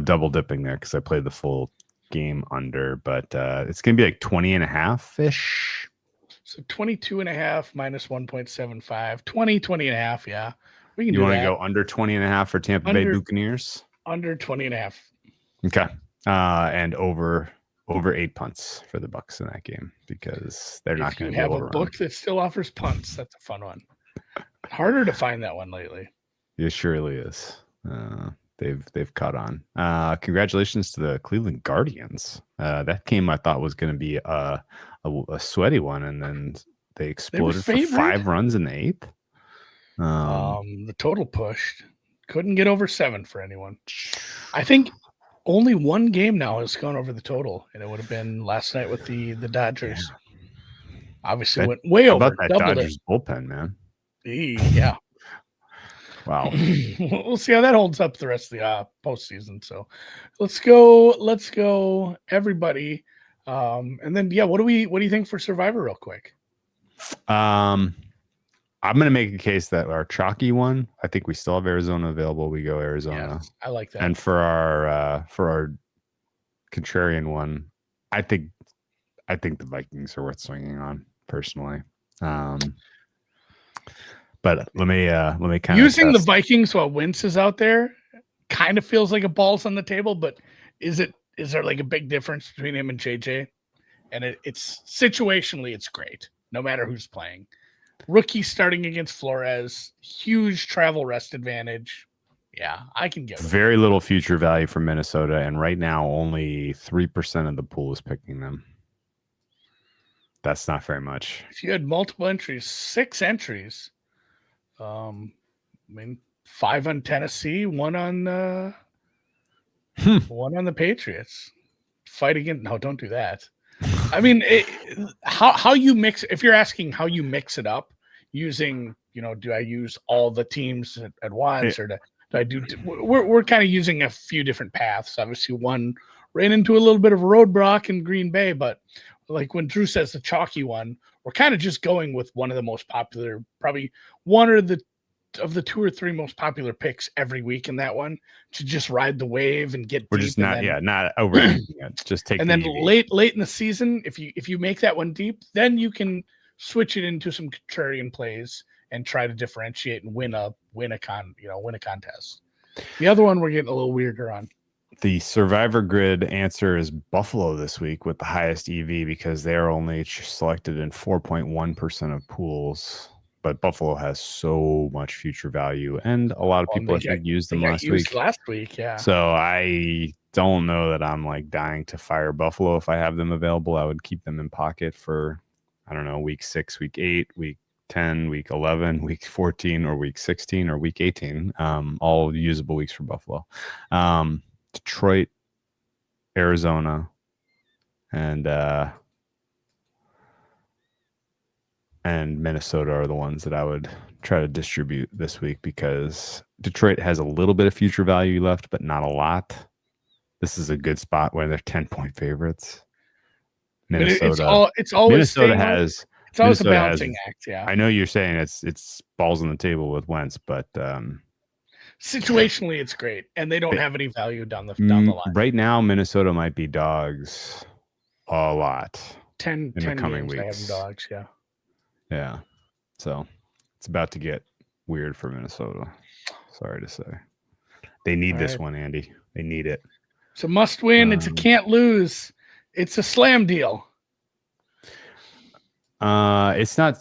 double dipping there because I played the full game under, but it's going to be like 20.5-ish. So 22.5 minus 1.75, 20.5. Yeah. We can do that. You want to go under 20.5 for Tampa Bay Buccaneers? Under 20.5. Okay. And over 8 punts for the Bucs in that game, because they're not going to have a book that still offers punts. That's a fun one. Harder to find that one lately. It surely is. They've caught on. Congratulations to the Cleveland Guardians. That game I thought was going to be a sweaty one, and then they exploded for 5 runs in the 8th. The total pushed. Couldn't get over 7 for anyone. I think only one game now has gone over the total, and it would have been last night with the Dodgers. Yeah. Obviously went way over. About that Dodgers bullpen, man. Yeah. Wow. We'll see how that holds up the rest of the postseason. So let's go, everybody. And then what do you think for Survivor real quick? I'm gonna make a case that our chalky one, I think we still have Arizona available. We go Arizona. Yes, I like that. And for our contrarian one, I think the Vikings are worth swinging on personally. But let me kind of using the Vikings while Wentz is out there kind of feels like a balls on the table, but is there like a big difference between him and JJ? And it's situationally, it's great no matter who's playing. Rookie starting against Flores, huge travel rest advantage. Yeah, I can get it. Very little future value for Minnesota, and right now only 3% of the pool is picking them. That's not very much. If you had multiple entries, 6 entries. I mean, 5 on Tennessee, 1 on 1 on the Patriots. Fight again. No, don't do that. I mean, how you mix, if you're asking how you mix it up using, do I use all the teams at once, or do I do, we're kind of using a few different paths. Obviously, one ran into a little bit of a roadblock in Green Bay, but like when Drew says the chalky one, we're kind of just going with one of the most popular, probably one of the 2 or 3 most popular picks every week in that one, to just ride the wave and get. We're just not over. Just take. And then late in the season, if you make that one deep, then you can switch it into some contrarian plays and try to differentiate and win a contest. The other one we're getting a little weirder on. The Survivor Grid answer is Buffalo this week with the highest EV because they're only selected in 4.1% of pools. But Buffalo has so much future value, and a lot of people I think used them last week. Yeah. So I don't know that I'm like dying to fire Buffalo. If I have them available, I would keep them in pocket for, I don't know, week 6, week 8, week 10, week 11, week 14, or week 16, or week 18. All usable weeks for Buffalo. Detroit, Arizona, and Minnesota are the ones that I would try to distribute this week because Detroit has a little bit of future value left, but not a lot. This is a good spot where they're 10-point favorites. Minnesota, it's always Minnesota has. It's always a balancing act. Yeah, I know you're saying it's balls on the table with Wentz, but situationally it's great, and they don't have any value down the line. Right now, Minnesota might be dogs a lot. 10 in the coming weeks. I have them dogs. Yeah. Yeah. So it's about to get weird for Minnesota. Sorry to say. They need this one, Andy. They need it. It's a must win. It's a can't lose. It's a slam deal. It's not.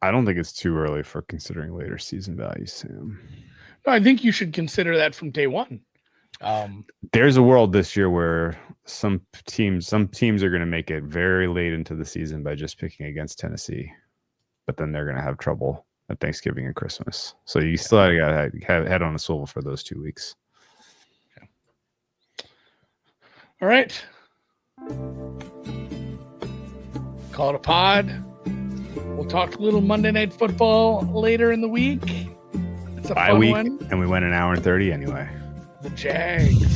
I don't think it's too early for considering later season value, Sam. No, I think you should consider that from day one. There's a world this year where some teams are going to make it very late into the season by just picking against Tennessee, but then they're going to have trouble at Thanksgiving and Christmas. So you still got to have head on a swivel for those 2 weeks. Okay. All right. Call it a pod. We'll talk a little Monday Night Football later in the week. It's a fun one. And we went an hour and 30 anyway. The Jags